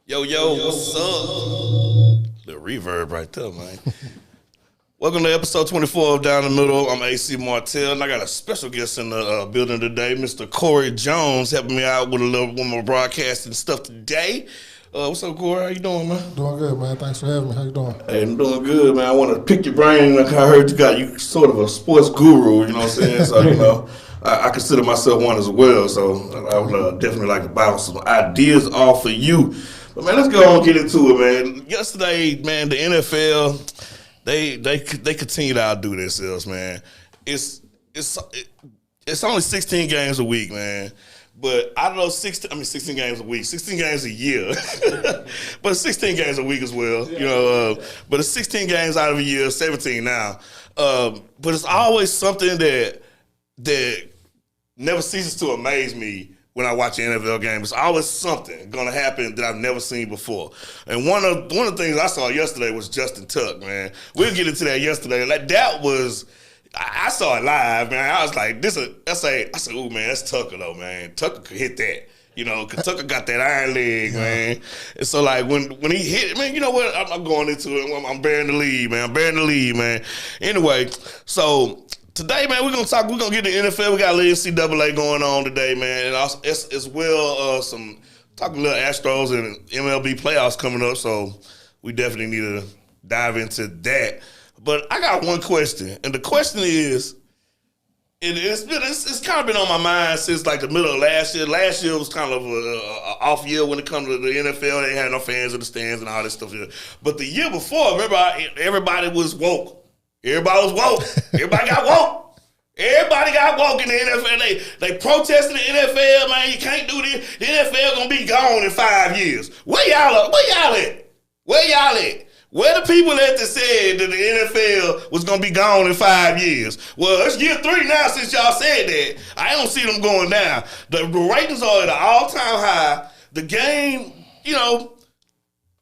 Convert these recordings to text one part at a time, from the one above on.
Yo, what's up? Little reverb right there, man. Welcome to episode 24 of Down the Middle. I'm AC Martell, and I got a special guest in the building today, Mr. Corey Jones, helping me out with my broadcasting stuff today. What's up, Corey? How you doing, man? Doing good, man. Thanks for having me. How you doing? Hey, I'm doing good, man. I want to pick your brain. Like I heard you sort of a sports guru, you know what I'm saying? So, I consider myself one as well, so I would definitely like to bounce some ideas off of you. But, man, let's go on and get into it, man. Yesterday, man, the NFL, they continue to outdo themselves, man. It's only 16 games a week, man. But I don't know, 16 games a week, 16 games a year. But 16 games a week as well, you know. But it's 16 games out of a year, 17 now. But it's always something that never ceases to amaze me when I watch an NFL game. It's always something going to happen that I've never seen before. And one of the things I saw yesterday was Justin Tuck, man. We'll get into that yesterday. Like, that was, I saw it live, man. I was like, I said, ooh, man, that's Tucker, though, man. Tucker could hit that. You know, because Tucker got that iron leg, man. And so, like, when he hit it, man, you know what? I'm going into it. I'm bearing the lead, man. Anyway, so today, man, we're gonna get the NFL. We got a little NCAA going on today, man, and also, as well talking a little Astros and MLB playoffs coming up. So we definitely need to dive into that. But I got one question, and the question is, it's kind of been on my mind since like the middle of last year. Last year was kind of a off year when it comes to the NFL. They had no fans in the stands and all this stuff. But the year before, remember, everybody was woke. Everybody was woke. Everybody got woke. Everybody got woke in the NFL. They protested the NFL, man. You can't do this. The NFL gonna be gone in 5 years. Where y'all at? Where the people that said that the NFL was gonna be gone in 5 years? Well, it's year 3 now since y'all said that. I don't see them going down. The ratings are at an all-time high. The game, you know,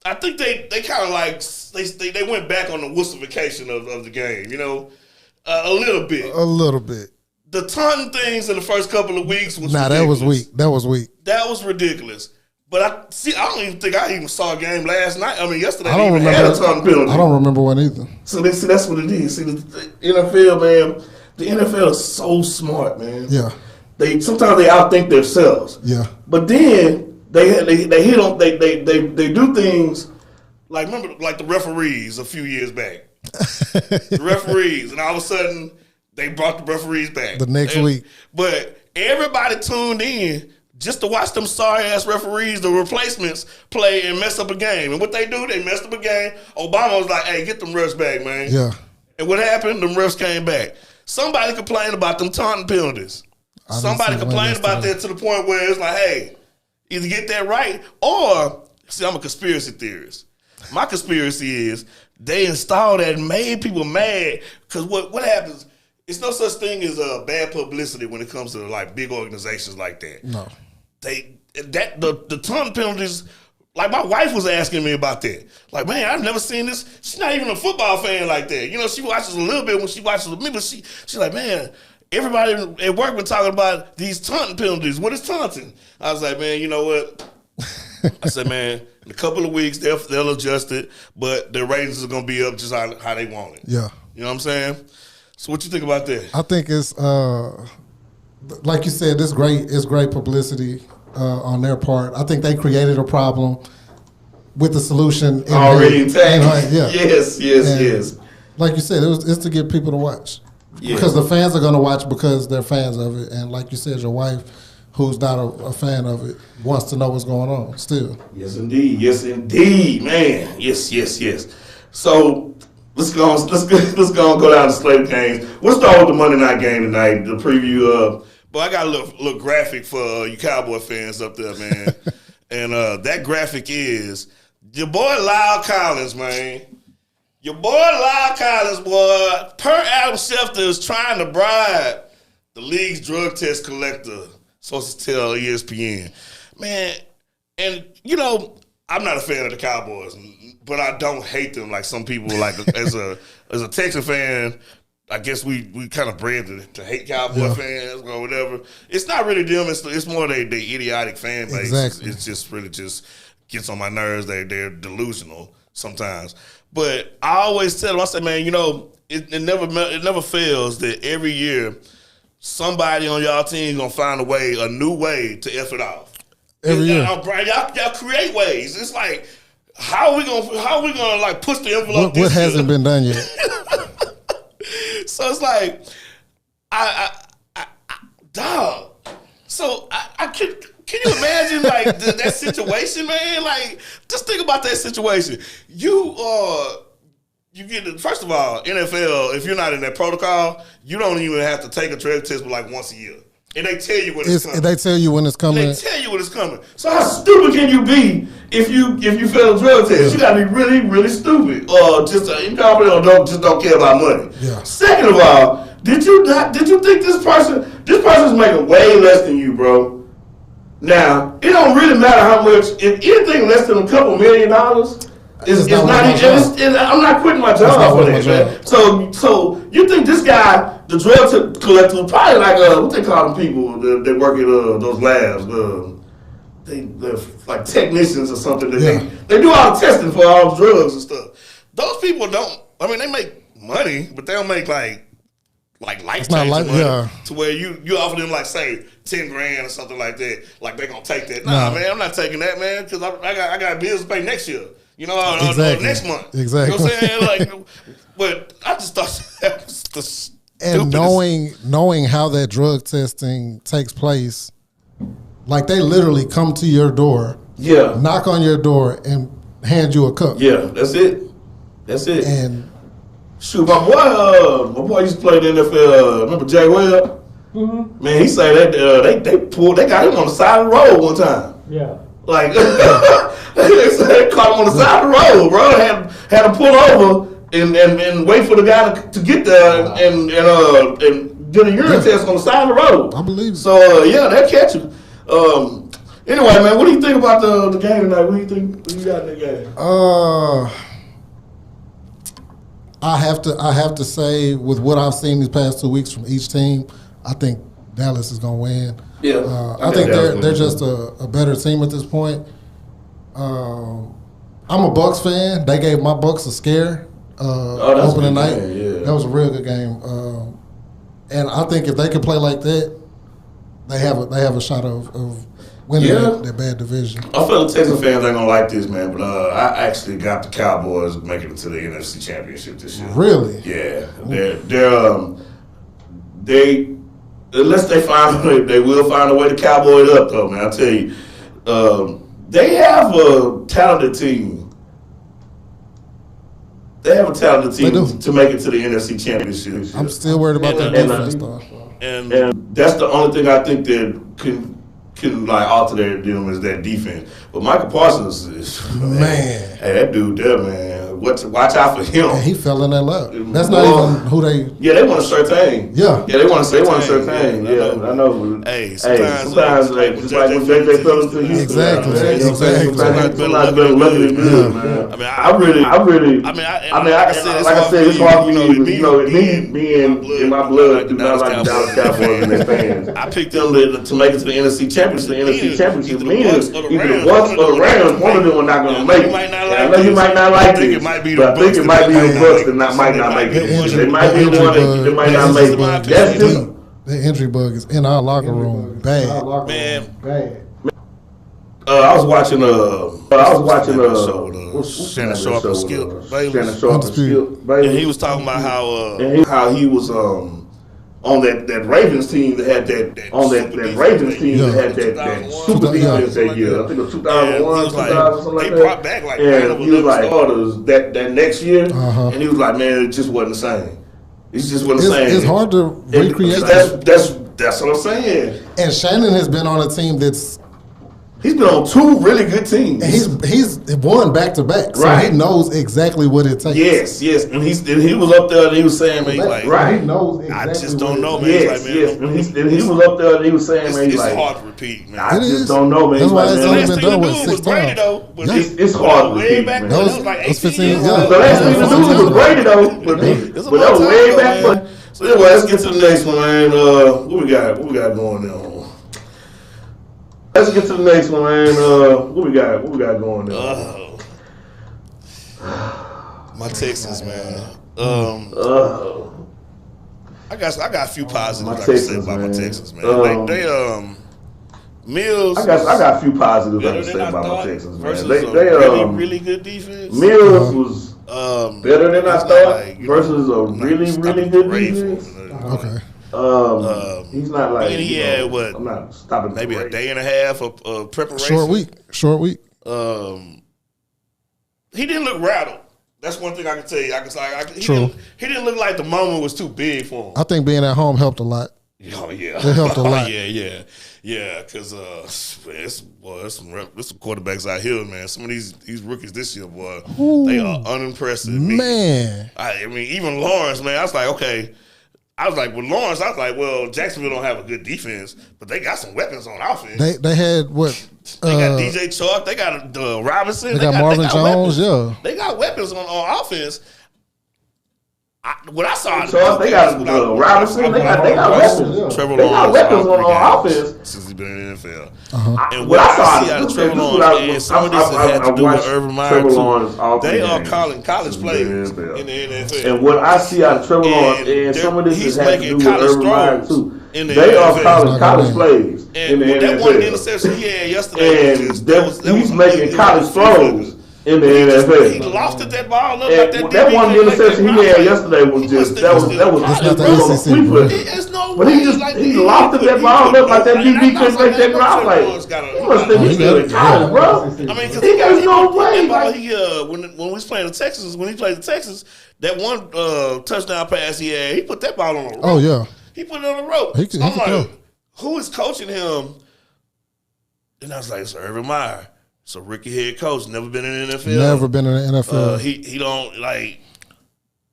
I think they kind of like they went back on the wussification of the game, you know, a little bit. A little bit. The taunting things in the first couple of weeks was ridiculous. That was weak. That was ridiculous. But I don't even think I even saw a game last night. I mean, yesterday I don't remember. had a taunting penalty. I don't remember one either. So that's what it is. See, the NFL, man, the NFL is so smart, man. Yeah. Sometimes they outthink themselves. Yeah. But then they hit on they do things like, remember, like the referees a few years back. The referees, and all of a sudden they brought the referees back the next week. But everybody tuned in just to watch them sorry ass referees, the replacements, play and mess up a game. And what they do, they messed up a game. Obama was like, "Hey, get them refs back, man." Yeah. And what happened? Them refs came back. Somebody complained about them taunting penalties. Somebody complained about that to the point where it's like, hey, either get that right or, see, I'm a conspiracy theorist. My conspiracy is they installed that and made people mad because what happens, it's no such thing as bad publicity when it comes to like big organizations like that. No. The taunting penalties, like my wife was asking me about that. Like, man, I've never seen this. She's not even a football fan like that. You know, she watches a little bit when she watches with me, but she's like, man, everybody at work been talking about these taunting penalties. What is taunting? I was like, man, you know what? I said, man, in a couple of weeks, they'll adjust it, but their ratings are going to be up just how they want it. Yeah. You know what I'm saying? So what you think about that? I think it's, like you said, it's great publicity on their part. I think they created a problem with the solution. Already intact. Yeah. Yes. Like you said, it's to get people to watch. Yeah. Because the fans are going to watch because they're fans of it. And like you said, your wife, who's not a fan of it, wants to know what's going on still. Yes, indeed, man. Yes. So let's go and go down to slate games. We'll start with the Monday night game tonight, the preview. But I got a little graphic for you Cowboy fans up there, man. And that graphic is your boy Lyle Collins, man. Your boy Lyle Collins, boy, per Adam Schefter, is trying to bribe the league's drug test collector, supposed to tell ESPN. Man, and, you know, I'm not a fan of the Cowboys, but I don't hate them like some people. Like, as a Texas fan, I guess we kind of bred to hate Cowboy fans or whatever. It's not really them. It's more they idiotic fan base. Exactly. It's just really just gets on my nerves. They're delusional sometimes. But I always tell them, I say, man, you know, it never fails that every year somebody on y'all team gonna find a new way to F it off. Every year. Y'all create ways. It's like, how are we gonna like push the envelope? What hasn't been done yet? So it's like, dog. So can you imagine like that situation, man? Like, just think about that situation. You get first of all, NFL. If you're not in that protocol, you don't even have to take a drug test, but like once a year. And they tell you when it's coming. They tell you when it's coming. They tell you when it's coming. So how stupid can you be if you fail a drug test? You gotta be really, really stupid. Or you probably don't care about money. Yeah. Second of all, did you think this person's making way less than you, bro? Now, it don't really matter how much. If anything less than a couple $1 million, it's not even. I'm not quitting my job for that, man. So you think this guy, the drug collector, probably like what they call them people that work at those labs, they're like technicians or something. They do all the testing for all the drugs and stuff. Those people don't. I mean, they make money, but they don't make like life-changing money to where you offer them like say $10,000 or something like that. Like they gonna take that? Nah, man, I'm not taking that, man, because I got bills to pay next year. You know, or next month. Exactly. You know what I'm saying? Like, but I just thought that was the stupidest. And knowing how that drug testing takes place, like they literally come to your door, knock on your door, and hand you a cup. Yeah, that's it. And shoot, my boy used to play in the NFL. Remember Jay Webb? Mm-hmm. Man, he said that they got him on the side of the road one time. Yeah. Like they caught him on the side of the road, bro. Had to pull over and wait for the guy to get there and did a urine test on the side of the road. I believe it. So they'll catch you. Anyway, man, what do you think about the game tonight? What do you think? What you got in the game? I have to say, with what I've seen these past 2 weeks from each team, I think Dallas is gonna win. Yeah, I think they're just a better team at this point. I'm a Bucks fan. They gave my Bucks a scare opening night. Yeah. That was a real good game. And I think if they could play like that, they have a shot of winning that bad division. I feel the Texas fans ain't gonna like this, man, but I actually got the Cowboys making it to the NFC Championship this year. Really? Yeah, they unless they will find a way to cowboy it up, though, man. I tell you, they have a talented team. They have a talented team to make it to the NFC Championship. I'm still worried about that defense, though. And that's the only thing I think that can like alter their deal is that defense. But Michael Parsons is man. Hey, that dude there, man. Watch out for him. Yeah, he fell in that lap. That's not even who they. Yeah, they want to Surtain. Yeah, they want to Surtain. Yeah, I know. Hey, sometimes like just like when JJ fell into Houston. Exactly. Sometimes better lucky than good, man. I mean, like I said, it's hard for me. You know, me in my blood do not like the Dallas Cowboys and their fans. I picked them to make it to the NFC Championship. The NFC Championship means either the Bucks or the Rams. One of them are not going to make it. I know you might not like this. But I think it might be the Bucks that might not make it. They might be the one that might not make it. That's them. The injury bug is in our locker room. Bad. Man. Bad. I was watching Shannon Sharp and Skip Bayless. And he was talking about how he was on that Ravens team that had that super defense that year. I think it was 2001, 2000, something like that. They brought back like he was like starters that next year, and he was like, man, it just wasn't the same. It just wasn't the same. It's hard to recreate. That's what I'm saying. And Shannon has been on a team that's. He's been on two really good teams. And he's won back to back, so he knows exactly what it takes. Yes, and he was up there and he was saying, man, he knows exactly. I just don't know, man. Yes, and he was up there and he was saying, man, it's hard to repeat, man. I just don't know, man. That's why it's only been done with 6 times. It's hard to repeat, man. That was 15 years ago. The last thing to do was Brady, though, but that was way back. So anyway, let's get to the next one, man. What we got going on? Let's get to the next one, man. What we got? What we got going there? My Texans, man. I got a few positives I can say about my Texans, man. They Mills. I got a few positives I can say about my Texans, man. They really good defense. Mills was better than I thought versus a really good defense. Okay. He's not like he had what? I'm not stopping. Maybe a day and a half of preparation. Short week. He didn't look rattled. That's one thing I can tell you. He didn't look like the moment was too big for him. I think being at home helped a lot. Oh yeah, it helped a lot. Yeah. Because there's some quarterbacks out here, man. Some of these rookies this year, boy, they are unimpressive. Man, I mean, even Lawrence, man. I was like, okay. With Lawrence, Jacksonville don't have a good defense, but they got some weapons on offense. They had what? They got DJ Chark. They got Robinson. They got Marvin Jones. Weapons. They got weapons on offense. What I saw, they got Robinson. They got weapons. Trevor Lawrence got weapons on offense since he's been in the NFL. And what I see out of Trevor Lawrence, and some of this had to do with Urban Meyer too. They are games. calling college players in the NFL. And what I see out of Trevor Lawrence, and some of this has to do with Urban Meyer too. They are calling college plays in the NFL. That one interception he had yesterday, and he's making college throws in the NFL. He lofted that ball up like that one interception he had yesterday was just that was a sweeper. But he lofted that ball up like that DB couldn't make that ground. Like he must think he's good at college, bro. I mean, because he got no way. When we was playing the Texans, when he played the Texans, that one touchdown pass he had, he put that ball on the rope. Oh yeah, he put it on the rope. I'm like, who is coaching him? And I was like, it's Urban Meyer. So rookie head coach, never been in the NFL. Never been in the NFL. He don't like.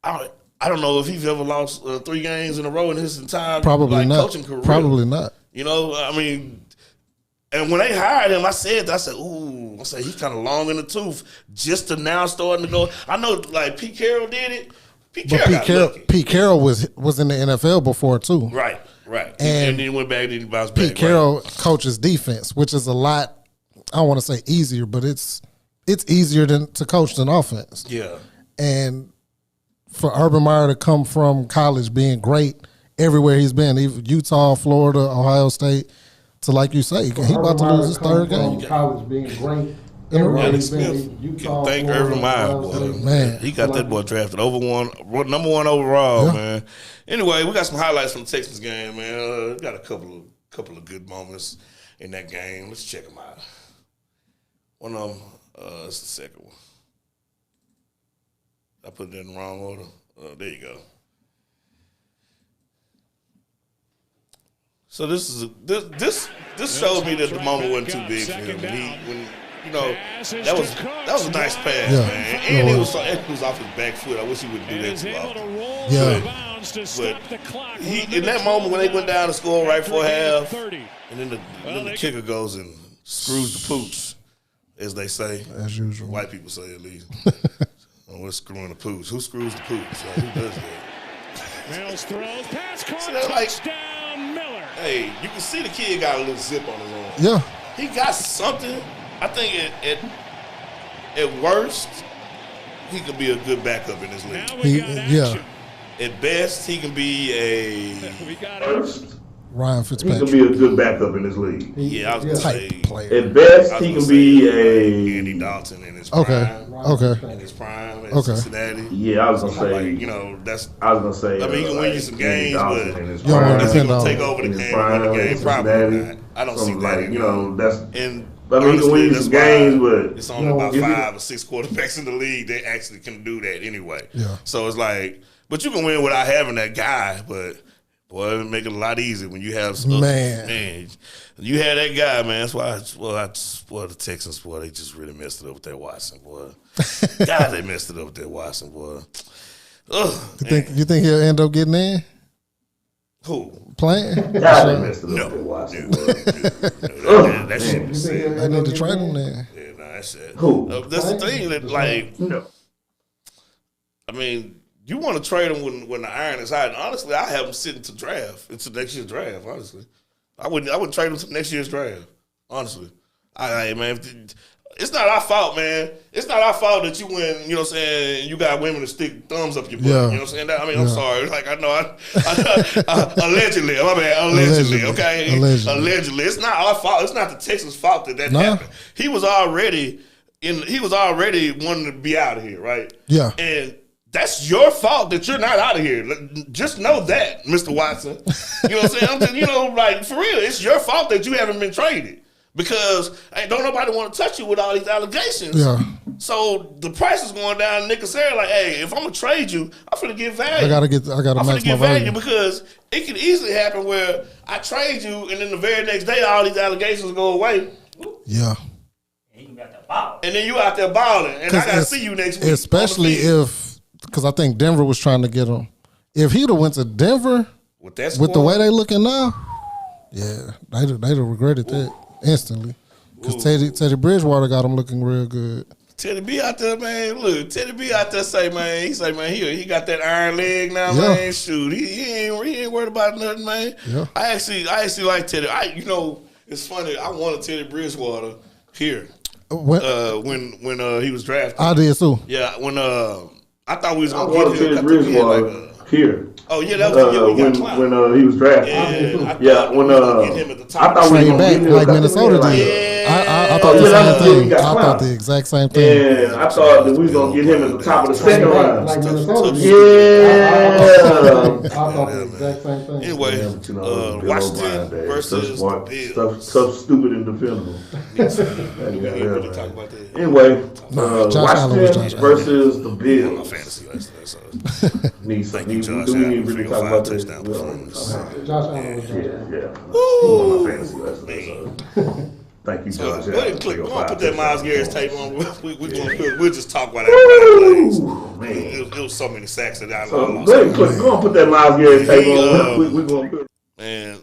I don't know if he's ever lost 3 games in a row in his entire coaching career. Probably not. You know, I mean, and when they hired him, I said, he's kind of long in the tooth. Just to now starting to go. I know, like Pete Carroll did it. Pete Carroll was in the NFL before too. Right. And then he went back. Then he bounced back. Pete Carroll coaches defense, which is a lot. I don't want to say easier, but it's easier to coach than offense. Yeah. And for Urban Meyer to come from college being great everywhere he's been, even Utah, Florida, Ohio State, to like you say, he about to lose his 3rd game. College being great. Alex Smith can thank Urban Meyer, boy. Man, he got that boy drafted number 1 overall, man. Anyway, we got some highlights from the Texans game, man. We got a couple of good moments in that game. Let's check them out. One of them, it's the second one. I put it in the wrong order. There you go. So this showed me that the moment wasn't too big for him. That was a nice pass, man. And he was off his back foot. I wish he wouldn't do that too often. But in that moment when they went down to score right before half, and then the kicker goes and screws the pooch, as they say. As usual. White people say at least. We're screwing the pooch. Who screws the pooch? Who does that? Mills throws, pass caught, touchdown Miller. Hey, you can see the kid got a little zip on his arm. Yeah. He got something. I think at worst, he could be a good backup in this league. At best, he can be a Ryan Fitzpatrick. He can be a good backup in this league. I was going to say. Player. At best, he can be a Andy Dalton in his prime. Okay. In his prime at Cincinnati. Yeah, I was going to say. I was going to say. I mean, he can win you some games, but is he going to take over the game and win the game? Probably not. I don't see that. But he can win some games, but it's only about 5 or 6 quarterbacks in the league that actually can do that anyway. Yeah. So it's like, but you can win without having that guy, but boy, it would make it a lot easier when you have some man. You had that guy, man. That's why the Texans, boy, they just really messed it up with that Watson, boy. God, they messed it up with that Watson, boy. You think he'll end up getting in? Who? Playing? God, they messed it up with Watson, boy. That shit was sick. They need to trade him there. Yeah, that's it. Who? That's the thing that, like, I mean, you want to trade him when the iron is hot. And honestly, I have him sitting to draft. It's next year's draft, honestly. I wouldn't trade him to next year's draft. Honestly, man, it's not our fault, man. It's not our fault that you win. You know what I'm saying? You got women to stick thumbs up your butt. Yeah. You know what I'm saying? I mean, I'm sorry. Like I know, allegedly. My bad. Allegedly. Okay. Allegedly. It's not our fault. It's not the Texans' fault that happened. He was already wanting to be out of here, right? Yeah. And that's your fault that you're not out of here. Just know that, Mr. Watson. You know what I'm saying? Like for real, it's your fault that you haven't been traded. Because don't nobody want to touch you with all these allegations. Yeah. So the price is going down. Nick and Sarah like, hey, if I'm gonna trade you, I'm finna get value. I gotta match my value because it could easily happen where I trade you, and then the very next day all these allegations go away. Yeah. And you got the ball. And then you out there balling, and I gotta see you next week. Especially because I think Denver was trying to get him. If he'd have went to Denver with the way they looking now, yeah, they'd have regretted that. Instantly. Because Teddy Bridgewater got him looking real good. Teddy B out there, man. Look, Teddy B out there he got that iron leg now, man. Shoot, he ain't worried about nothing, man. Yeah. I actually like Teddy. It's funny. I wanted Teddy Bridgewater here when he was drafted. I did too. Yeah, when I thought we was gonna get Teddy Bridgewater here. Oh yeah, that was when he was drafted. I thought we were back like Minnesota did. I thought the same thing. I thought the exact same thing. And I thought that we was gonna get him at the top of the second round. Like Minnesota. Yeah. I thought the exact same thing. Anyway, Washington versus Bills. Stuff stupid and defendable. We really talk about that. Anyway, Washington versus the Bills. My fantasy last Do we need to really talk about this? Josh Allen was my fantasy lesson. Thank you, Josh. Go ahead and click. We're gonna put that Myles Garrett tape on. We'll just talk about that. It was so many sacks that I lost. Go ahead and put that Myles Garrett tape on. We're gonna put. And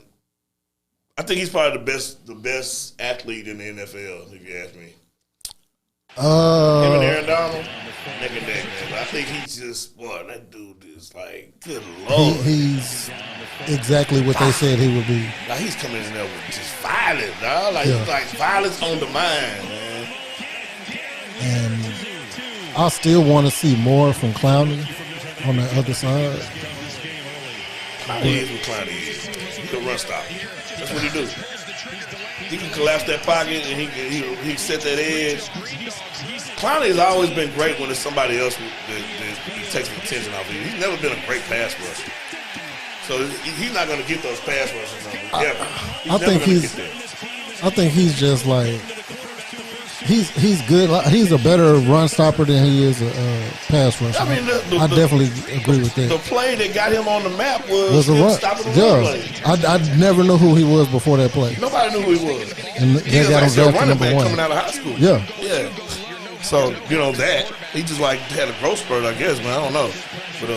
I think he's probably the best athlete in the NFL, if you ask me. Him and Aaron Donald, neck and neck, man. But I think he's just, that dude is like, good Lord. He's exactly what they said he would be. Like, he's coming in there with just violence, dog. Like violence on the mind, man. And I still want to see more from Clowney on the other side. Clowney is what Clowney is. He can run stop. That's what he do. He can collapse that pocket and he set that edge. Clowney has always been great when it's somebody else that takes the attention off of you. He's never been a great pass rusher. So he's not going to get those pass rushers numbers ever. I think he's just like he's good. He's a better run stopper than he is a pass rusher. I mean, I definitely agree with that. The play that got him on the map was a run. Stopping the run play. I never knew who he was before that play. Nobody knew who he was. And he was got like him a running back #1 coming out of high school. Yeah. So that he just like had a growth spurt, I guess, man. I don't know, but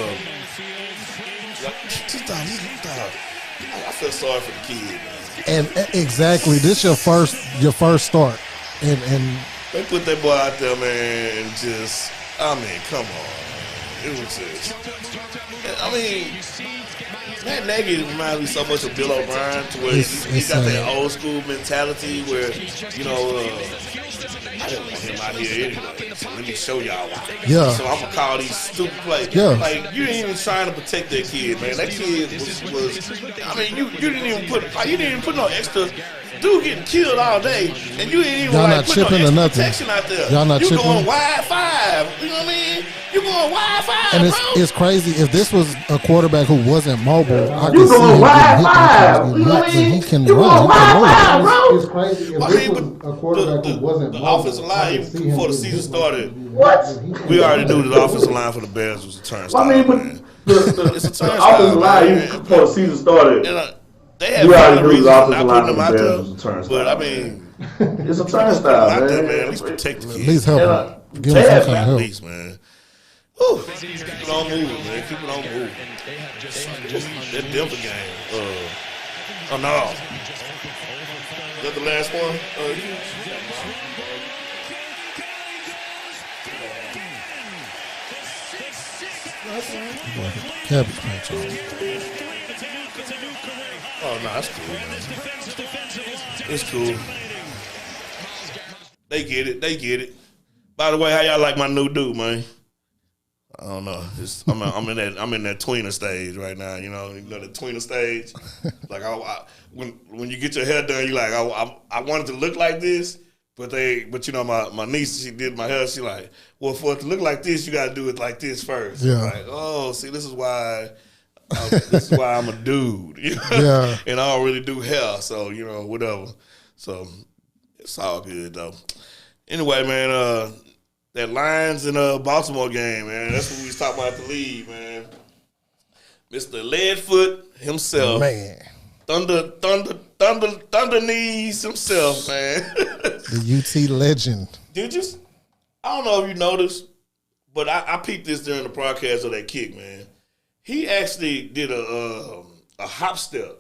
I feel sorry for the kid, man. And exactly, this your first start, and they put that boy out there, man, and just, come on, it was just, Matt Nagy reminds me so much of Bill O'Brien, to where he got that old school mentality where, I didn't want him out here anyway, so let me show y'all why. Yeah. So I'm going to call these stupid plays. Yeah. Like, you ain't even trying to protect that kid, man. That kid was you didn't even put no extra. Dude getting killed all day, and you ain't even y'all not put chipping no or extra nothing. protection out there. Y'all not you chipping. Going wide 5. You know what I mean? You going wide 5, and bro. it's crazy. If this was a quarterback who wasn't mobile, I you could see him wide getting hit. But he can run. Bro. It's crazy. If this was a quarterback who wasn't the mobile, offensive line, even before the season started, What? we already knew that the offensive line for the Bears was a turnstile. The It's a turnstile. offensive line, even before the season started. They had already knew reasons the for offensive not line putting them for the out Bears there. was a turnstile. But It's a turnstile, out there, man. man. At least protect the At kids. least help him. Give him some kind of At help. least, man. Whew. Keep it on moving, man. Keep it on moving. That Denver game. Oh no. Is that the last one? Cabbage patch on. Oh no, that's cool, man. It's cool. They get it. By the way, how y'all like my new dude, man? I don't know. I'm in that tweener stage right now. You know the tweener stage. Like when you get your hair done, you like I wanted to look like this, but my niece, she did my hair. She like, well, for it to look like this, you got to do it like this first. Yeah. Like, oh, see, this is why I'm a dude. You know? Yeah. And I don't really do hair, so whatever. So it's all good though. Anyway, man, that Lions and Baltimore game, man. That's what we was talking about at the league, man. Mr. Leadfoot himself, man. Thunder knees himself, man. The UT legend. Did you? I don't know if you noticed, but I peeped this during the broadcast of that kick, man. He actually did a hop step.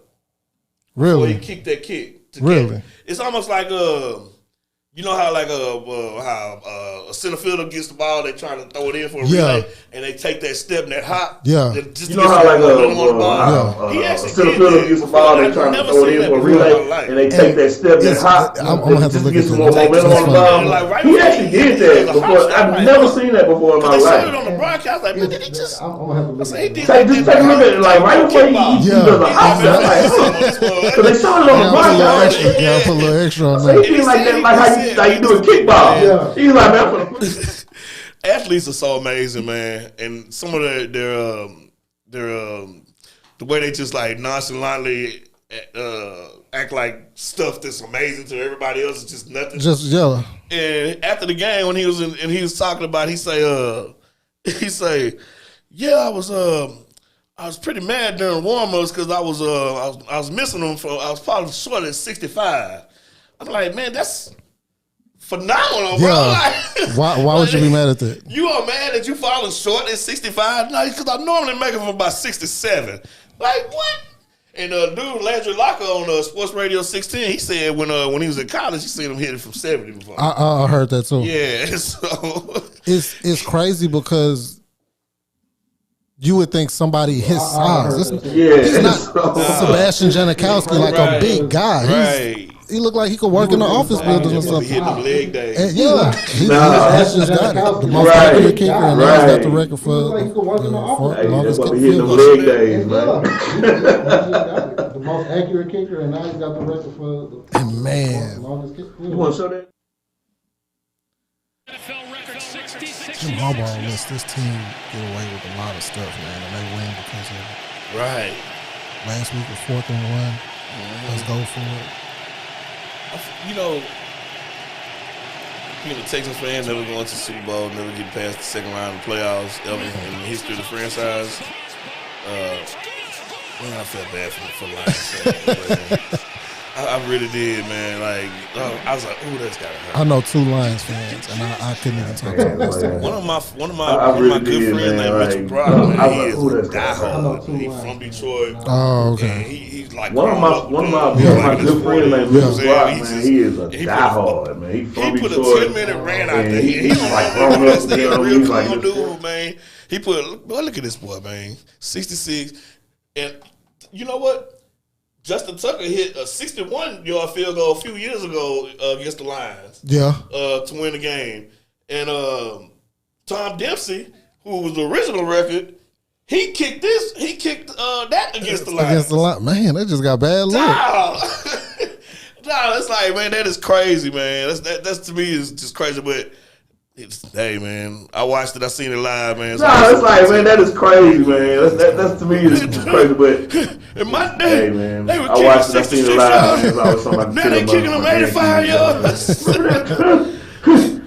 Really? Before he kicked that kick. Really? It's almost like you know how how a center fielder gets the ball, they trying to throw it in for a relay, and they take that step and that hop. Yeah. Just you know how a center fielder gets the ball, they trying to throw it in for a relay, and they take that step and hop. I'm gonna have to look at some more momentum on the ball. He actually did that before. I've never seen that before in my life. They showed it on the broadcast. Like, man, did he just? I'm gonna have to look at it. Just take a look at it, like right before he does a hop step. Because they showed it on the broadcast. Yeah, put a little extra on that. He did like that, like you do a kickball. Yeah. He's like, man. Athletes are so amazing, man, and some of their the way they just like nonchalantly act like stuff that's amazing to everybody else is just nothing. Just yeah. And after the game, when he was talking about, he say, yeah, I was pretty mad during warm-ups because I was missing them I was probably short at 65. I'm like, man, that's phenomenal, bro. Yeah. Like, why would you be mad at that? You are mad that you falling short at 65? No, because I normally make it for about 67. Like, what? And dude, Landry Locker on Sports Radio 16, he said when he was in college, he seen him hit it from 70 before. I heard that too. Yeah, so it's crazy because you would think somebody his size. He's not Sebastian Janikowski, like a big guy. Right. He looked like he could work in the office building or something. Hitting them leg days. And he's just got it. The most accurate kicker, and now he's got the record for longest kicker. Hitting them leg days, man. The most accurate kicker, and now he's got the record for the longest kicker. You want to show that? Jim Harbaugh lets this team get away with a lot of stuff, man, and they win because of it. Right. Last week was 4th and 1. Let's go for it. You know, being a Texans fan, never going to the Super Bowl, never get past the second round of the playoffs ever in the history of the franchise. Man, I felt bad for Lions fans. I really did, man. Like, I was like, "Ooh, that's gotta hurt." I know 2 Lions fans, and I couldn't even talk to them. One of my good friends named Richard Brock, man, he is a diehard. He's from Detroit. Oh, okay. He's like one of my good friends named Richard Brock, man. He is a diehard, man. He's from Detroit. He put a 10-minute rant out there. He's like grown up, he's a real calm dude, man. He put, look at this boy, man, 66, and you know what? Justin Tucker hit a 61-yard field goal a few years ago against the Lions. Yeah. To win the game. And Tom Dempsey, who was the original record, he kicked that against the Lions. Against the Lions. Man, they just got bad luck. No, it's like, man, that is crazy, man. That's to me is just crazy, but hey, man, I watched it. I seen it live, man. It's like, man, that is crazy, man. That's to me is crazy, but in my day, hey, man, I watched it. I seen it live, man. Now they kicking them 85 yards.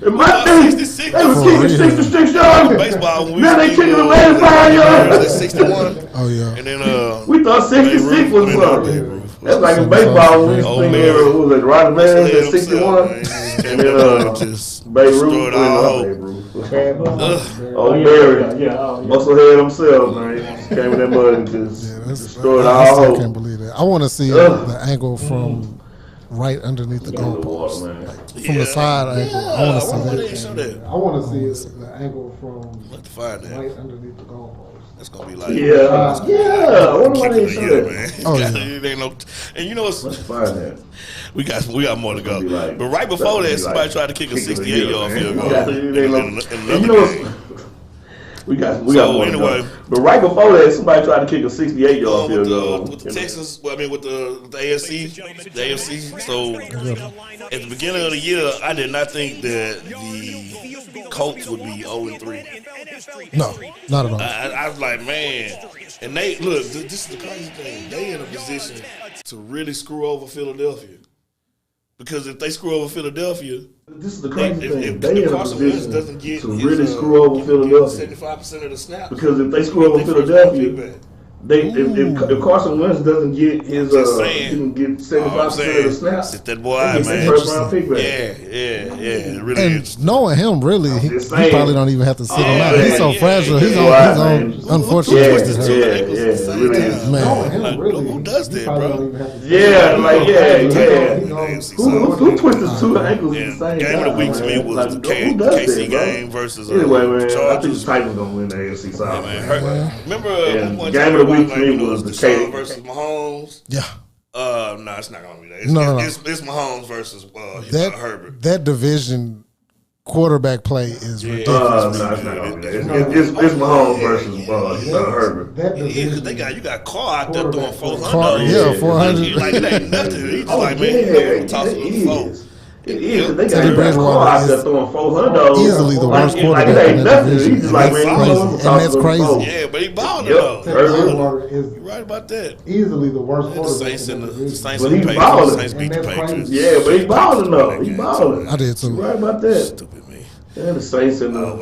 In my day, they were kicking 66 yards. Baseball, now they kicking them 85 yards. 61. Oh yeah. And then we thought 66 was something. That's like in baseball when we used to think who was it, Rodney Manning at 61, and then Babe Ruth. Old Barry, musclehead himself, man. Came in that mud and just destroyed all hope. I can't believe that. I want to see the angle from right underneath the goalpost, from the side angle. I want to see that. I want to see the angle from right underneath the goalpost. It's gonna be like I wonder why they say that. Man. Oh, yeah. It ain't no, and you know what's Let's find that. we got more to go. Like, but right before that, somebody tried to kick a 68-yard field goal. We got anyway. But right before that, somebody tried to kick a 68-yard field goal. With the Texans, with the AFC. So at the beginning of the year, I did not think that the Colts would be 0-3. No, not at all. I was like, man, and they look. This is the crazy thing. They in a position to really screw over Philadelphia. Because if they screw over Philadelphia, this is the crazy thing. If they in a Carson Wentz position doesn't get to really screw over Philadelphia. 75% of the snaps. Because if they screw over Philadelphia, if Carson Wentz doesn't get his didn't get 75% of the snaps, sit that boy out, man. First round pick back. Yeah, it really and is. knowing him, really, he probably don't even have to sit him out. He's so fragile. He's on unfortunately. Really is. Man, who does that, bro? Who twisted two ankles at the same game time? of the week to me was the KC game versus anyway, man. I think Chargers. the Titans gonna win the AFC South. Remember one game of the week to me was the Deshaun versus Mahomes. Yeah. No, it's not gonna be that. It's Mahomes versus Herbert. That division quarterback play is ridiculous. No, it's not gonna be that. It's Mahomes versus Herbert. They got Carr out there throwing 400. 400. Like it ain't nothing. He's just like, man, toss it on the phone. It is. They got Carr out there throwing 400. Easily the worst quarterback in that division. He's like, man, and that's crazy. Yeah, but he balling though. You're right about that. Easily the worst quarterback. The Saints and the Saints and the Patriots. Saints beat the Patriots. Yeah, but he balling though. He balling. I did too. You're right about that. Stupid me. Yeah, the Saints and the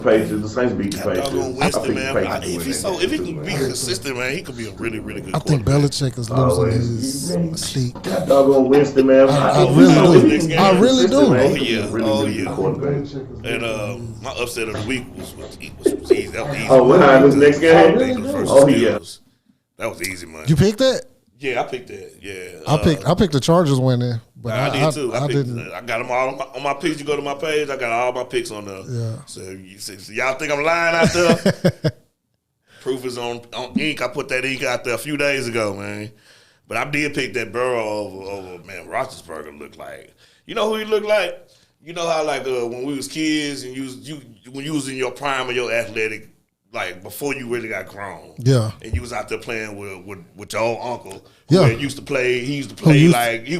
Patriots. The Saints beat the Patriots. Winston, man. If he can be consistent, man, he could be a really, really good. I think Belichick is losing his seat. That doggone Winston, man. I really do. Oh yeah. And my upset of the week was easy. That was easy. Oh, what happened next game? That was easy, man. You picked that? Yeah, I picked that. Yeah, I picked the Chargers winning, but I did too. I didn't. I got them all on my picks. You go to my page, I got all my picks on there. Yeah. So y'all think I'm lying out there? Proof is on ink. I put that ink out there a few days ago, man. But I did pick that Burrow over man. Roethlisberger looked like. You know who he looked like? You know how like when we was kids and when you was in your prime of your athletic. Like before you really got grown, and you was out there playing with your old uncle. Who used to play. He used to play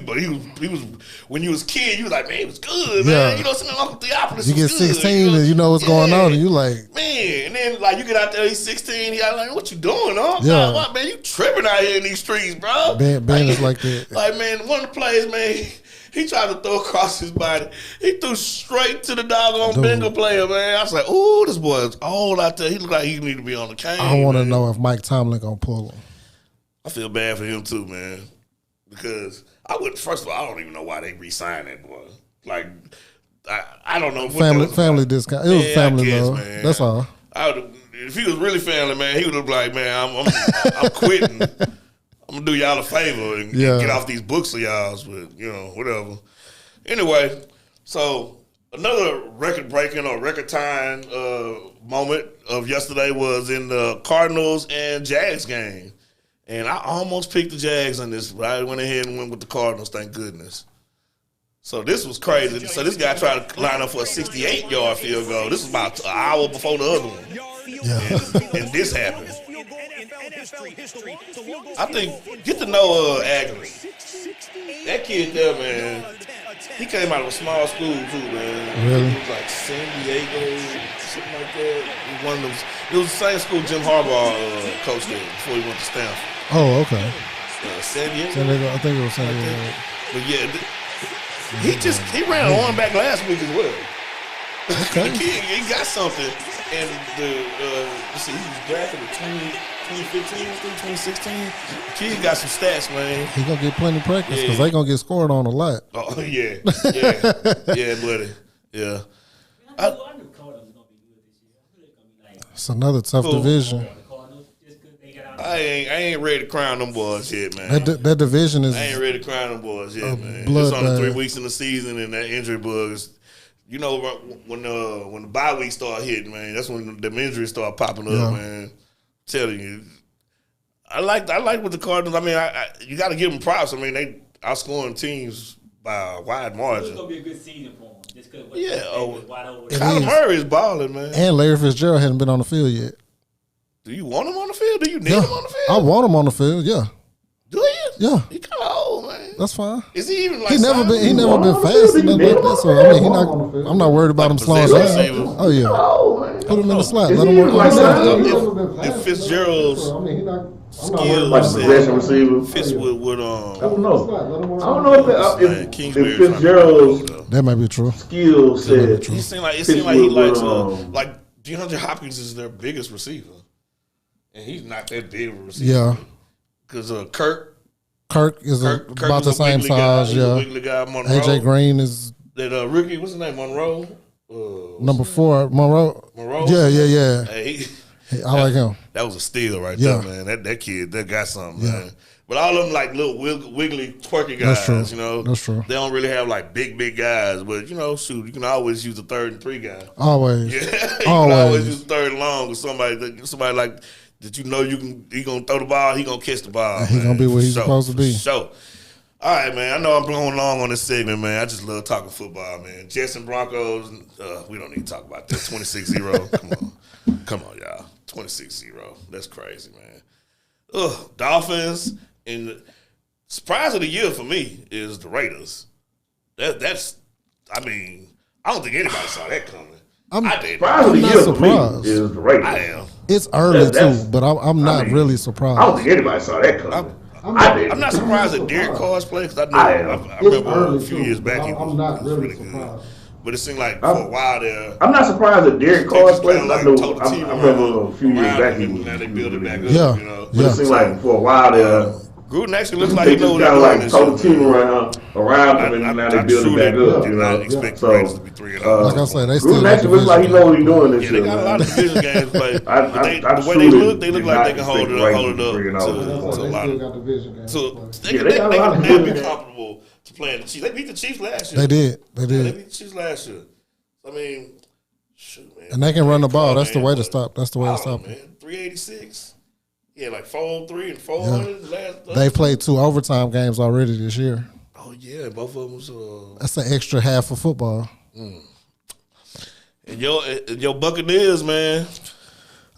but he was when you was a kid. You was like, man, he was good, man. You know, something Uncle Theophilus. You get 16 good, and you know what's going on, and you like, man. And then like you get out there, he's 16. He like, what you doing, huh? Yeah, what, man, you tripping out here in these streets, bro. Ben is like that. Like man, one of the plays, man. He tried to throw across his body. He threw straight to the doggone Bengal player, man. I was like, ooh, this boy is old out there. He look like he need to be on the cane. I want to know if Mike Tomlin gonna pull him. I feel bad for him too, man. Because first of all, I don't even know why they re-signed that boy. Like, I don't know. Family discount. It was family though. Man. That's all. If he was really family, man, he would have like, man, I'm quitting. I'm gonna do y'all a favor and get off these books of y'all's, but whatever. Anyway, so another record-breaking or record-tying moment of yesterday was in the Cardinals and Jags game, and I almost picked the Jags on this, but I went ahead and went with the Cardinals. Thank goodness. So this was crazy. So this guy tried to line up for a 68-yard field goal. This was about an hour before the other one, and this happened. I think, get to know Agnew. That kid there, man, he came out of a small school too, man. Really? He was like San Diego, something like that. It was the same school Jim Harbaugh coached at before he went to Stanford. Oh, okay. San Diego? I think it was San Diego. But yeah, he ran on back last week as well. Okay. The kid, he got something. And he was drafted in 2015, 2016. The kid got some stats, man. He gonna get plenty of practice because they gonna get scored on a lot. Oh yeah, buddy, yeah. It's another tough division. I ain't ready to crown them boys yet, man. That division is. I ain't ready to crown them boys yet, man. It's only 3 weeks in the season, and that injury bug is. You know, when the bye week start hitting, man, that's when the injuries start popping up, man. telling you, I like with the Cardinals. I mean, you got to give them props. I mean, they outscoring teams by a wide margin. It's gonna be a good season for them. Just because wide open. Kyler Murray is balling, man. And Larry Fitzgerald hasn't been on the field yet. Do you want him on the field? Do you need him on the field? I want him on the field. Yeah. Do you? Yeah. He kind of old, man. That's fine. Is he even like? He never been fast or nothing like that. So I mean, I'm not worried about him slowing down. Oh yeah. Put him in the slot. Let him work on himself. If Fitzgerald's skills fits with I don't know if Fitzgerald's that might be true. Skill set. It seems like he likes like DeAndre Hopkins is their biggest receiver, and he's not that big of a receiver. Yeah, because Kirk is about the same size. Yeah, AJ Green is that rookie. What's his name? Monroe. Number 4, Monroe. Yeah. Hey, I like him. That was a steal right there, man. That kid, that got something, man. But all of them like little wiggly, quirky guys. That's true. You know, that's true. They don't really have like big guys, but you know, shoot, you can always use a 3rd and 3 guy. Always, you can always use a 3rd and long with somebody like that. You know, he gonna throw the ball, he gonna catch the ball. He gonna be where he's supposed to be. So, all right, man. I know I'm blowing long on this segment, man. I just love talking football, man. Jets and Broncos. We don't need to talk about that. 26-0. Come on, y'all. 26-0. That's crazy, man. Dolphins. And the surprise of the year for me is the Raiders. That's I mean, I don't think anybody saw that coming. I did. Surprise of the year for me is the Raiders. I am. It's early too, but I'm not really surprised. I don't think anybody saw that coming. I'm not surprised at Derek Carr's play because I remember a few years back he was really good. But it seemed like for a while there. I'm not surprised at Derek Carr's play. I remember a few years back he was. Now they build it back up. Yeah. You know? But it seemed like for a while there. Gruden actually looks like he knows kind of like told the team around him, and now they build it back up. You know, expect the Raiders to be 3-0. Like I said, they still actually looks like he knows what he's doing this year. They got a lot of division games, but the way they look like they can hold it up to a lot of. They can be comfortable to playing the Chiefs. They beat the Chiefs last year. They did. They beat the Chiefs last year. I mean, shoot, man. And they can run the ball. That's the way to stop. That's the way to stop them. 386. Yeah, like 403 and 400. Yeah. They played 2 overtime games already this year. Oh yeah, both of them was. That's an extra half of football. And your Buccaneers, man.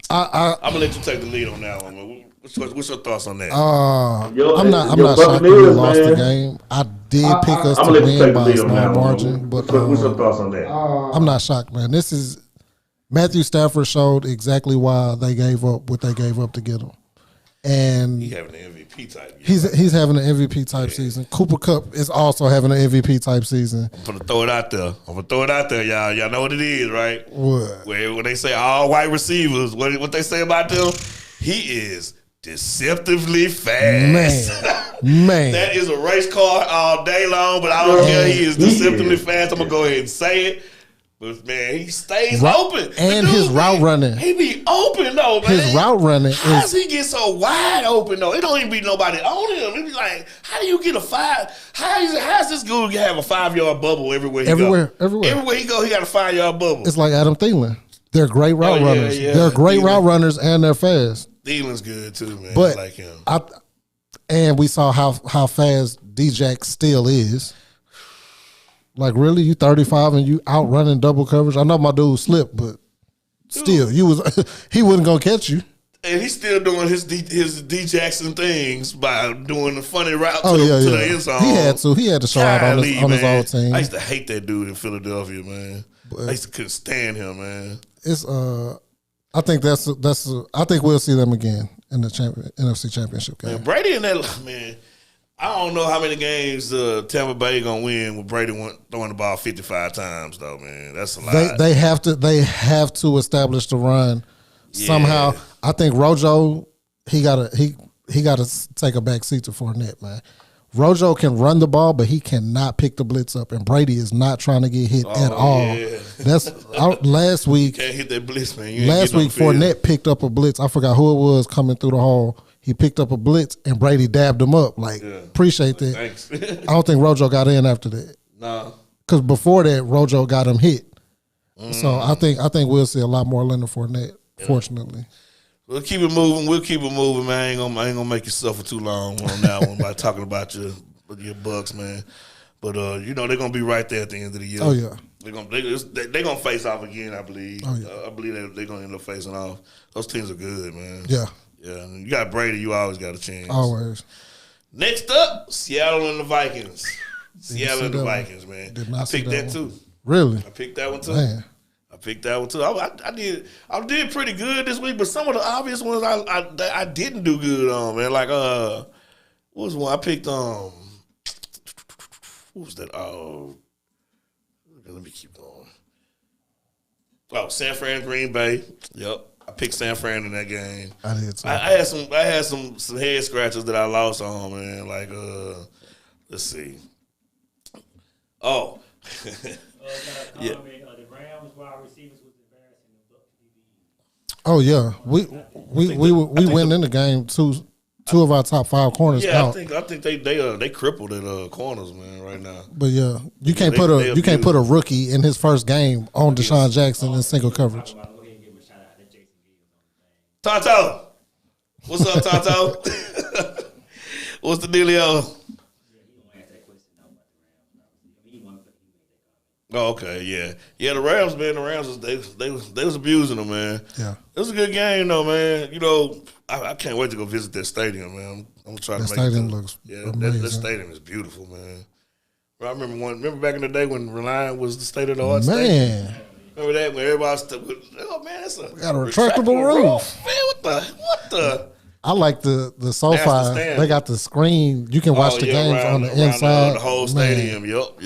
I'm gonna let you take the lead on that one. Man. What's your thoughts on that? I'm not shocked we lost the game. I did pick us to win by a small margin, but what's your thoughts on that? I'm not shocked, man. This is Matthew Stafford showed exactly why they gave up what they gave up to get him. And he's having an MVP type. He's having an MVP type season. Cooper Kupp is also having an MVP type season. I'm gonna throw it out there. Y'all. Y'all know what it is, right? What? When they say all white receivers, what they say about them? He is deceptively fast. Man. That is a race car all day long, but I don't care. He is deceptively fast. I'm gonna go ahead and say it. But, man, he stays open. And his route running. He be open, though, man. His route running how does he get so wide open, though? It don't even be nobody on him. It be like, how do you get a 5? How's this dude have a 5-yard bubble everywhere he go? Everywhere he go, he got a 5-yard bubble. It's like Adam Thielen. They're great route runners. Yeah. They're great route runners, and they're fast. Thielen's good, too, man. But I like him. And we saw how fast D-Jack still is. Like, really? You 35 and you outrunning double coverage? I know my dude slipped, but still, he wasn't going to catch you. And he's still doing his D Jackson things by doing the funny route to the end zone. He had to show out on his old team. I used to hate that dude in Philadelphia, man. I used to couldn't stand him, man. It's I think I think we'll see them again in the NFC Championship game. Man, Brady and that man. I don't know how many games Tampa Bay gonna win with Brady throwing the ball 55 times though, man. That's a lot. They have to establish the run somehow. I think Rojo he gotta take a back seat to Fournette, man. Rojo can run the ball, but he cannot pick the blitz up, and Brady is not trying to get hit at all. Yeah. That's last week. You can't hit that blitz, man. Last week, Fournette picked up a blitz. I forgot who it was coming through the hall. He picked up a blitz, and Brady dabbed him up. Appreciate that. Thanks. I don't think Rojo got in after that. No. Because before that, Rojo got him hit. So I think we'll see a lot more Leonard Fournette, fortunately. We'll keep it moving. We'll keep it moving, man. I ain't gonna make you suffer too long on that one by talking about your Bucks, man. But you know they're gonna be right there at the end of the year. Oh yeah, they're gonna face off again. I believe. Oh yeah, I believe they're gonna end up facing off. Those teams are good, man. Yeah, yeah. You got Brady. You always got a chance. Always. Next up, Seattle and the Vikings. Seattle and the Vikings, man. I picked that too. Really? I picked that one too. Man. I picked that one too. I did pretty good this week, but some of the obvious ones I didn't do good on, man. Like what was one I picked? What was that? Oh, let me keep going. Oh, San Fran, Green Bay. Yep, I picked San Fran in that game. I did too. I had some head scratches that I lost on, man. Like let's see. Oh. Yeah. The Rams wide receivers was embarrassing. Oh yeah, we went in the game. Two of our top 5 corners. Yeah, out. I think they crippled at corners, man, right now. But yeah, you can't put a rookie in his first game on Deshaun Jackson in single coverage. Tonto, what's up, Tonto? What's the dealio? Oh, okay, yeah. The Rams, man. The Rams they was abusing them, man. Yeah, it was a good game, though, man. You know, I can't wait to go visit that stadium, man. I'm trying to make it. Stadium looks amazing. That stadium is beautiful, man. I remember back in the day when Reliant was the state of the art stadium. Remember that when everybody oh man, that's got a retractable roof. Man, what the? I like the SoFi. They got the screen. You can watch the games on the inside. The whole stadium. Yep.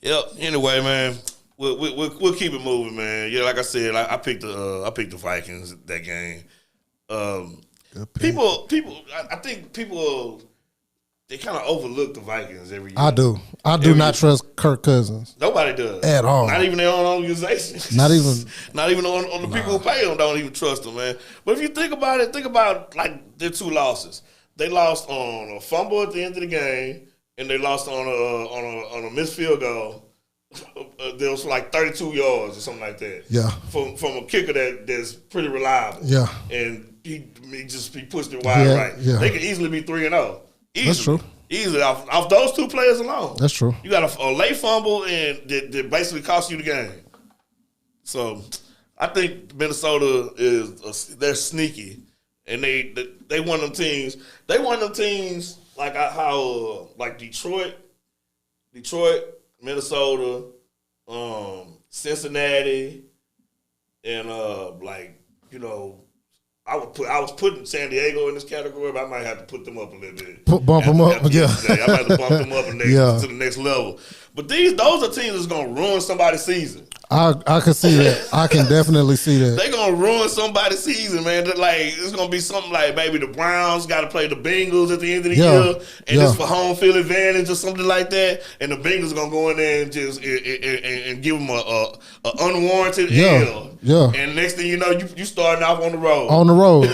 Yep. Anyway, man, we'll keep it moving, man. Yeah, like I said, I picked the Vikings that game. I think people they kind of overlook the Vikings every year. I do not trust Kirk Cousins. Nobody does at all. Not even their own organization. Not even on the people who pay them don't even trust them, man. But if you think about it, like their 2 losses. They lost on a fumble at the end of the game. And they lost on a missed field goal. There was like 32 yards or something like that. Yeah. From a kicker that's pretty reliable. Yeah. And he pushed it wide right. Yeah. They could easily be 3-0. That's true. Easily off those 2 players alone. That's true. You got a late fumble and that basically cost you the game. So I think Minnesota they're sneaky, and they one of them teams. They one of them teams. Like how Detroit, Minnesota, Cincinnati, and I was putting San Diego in this category, but I might have to put them up a little bit. Bump them up, yeah. I might have to bump them up to the next level. But those are teams that's gonna ruin somebody's season. I can see that. I can definitely see that. They're going to ruin somebody's season, man. Like, it's going to be something like maybe the Browns got to play the Bengals at the end of the year, and it's for home field advantage or something like that, and the Bengals are going to go in there and just and give them a unwarranted L. Yeah. And next thing you know, you starting off on the road. On the road.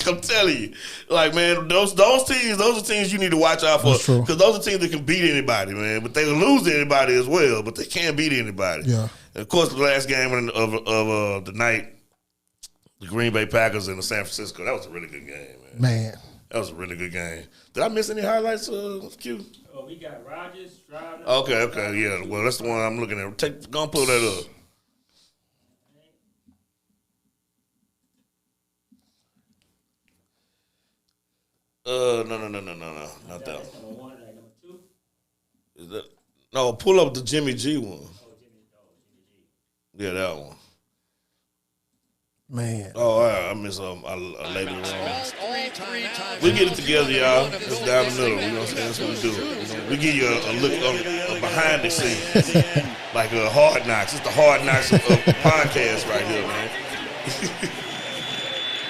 I'm telling you. Like, man, those are teams you need to watch out for, because those are teams that can beat anybody, man. But they will lose to anybody as well, but they can't beat anybody. Yeah. And of course, the last game of the night, the Green Bay Packers and the San Francisco, that was a really good game, man. That was a really good game. Did I miss any highlights, Q? Oh, we got Rodgers, Stroud. Okay, yeah. Well, that's the one I'm looking at. Go and pull that up. No, not that one. Number 1, number 2. Is that? No, pull up the Jimmy G one. Yeah, that one. Man. Oh, I miss I labeled it wrong. We get it together, y'all. It's down the middle. You know what I'm saying? That's what we do. We give you a look behind the scenes, like Hard Knocks. It's the Hard Knocks of podcast right here, man.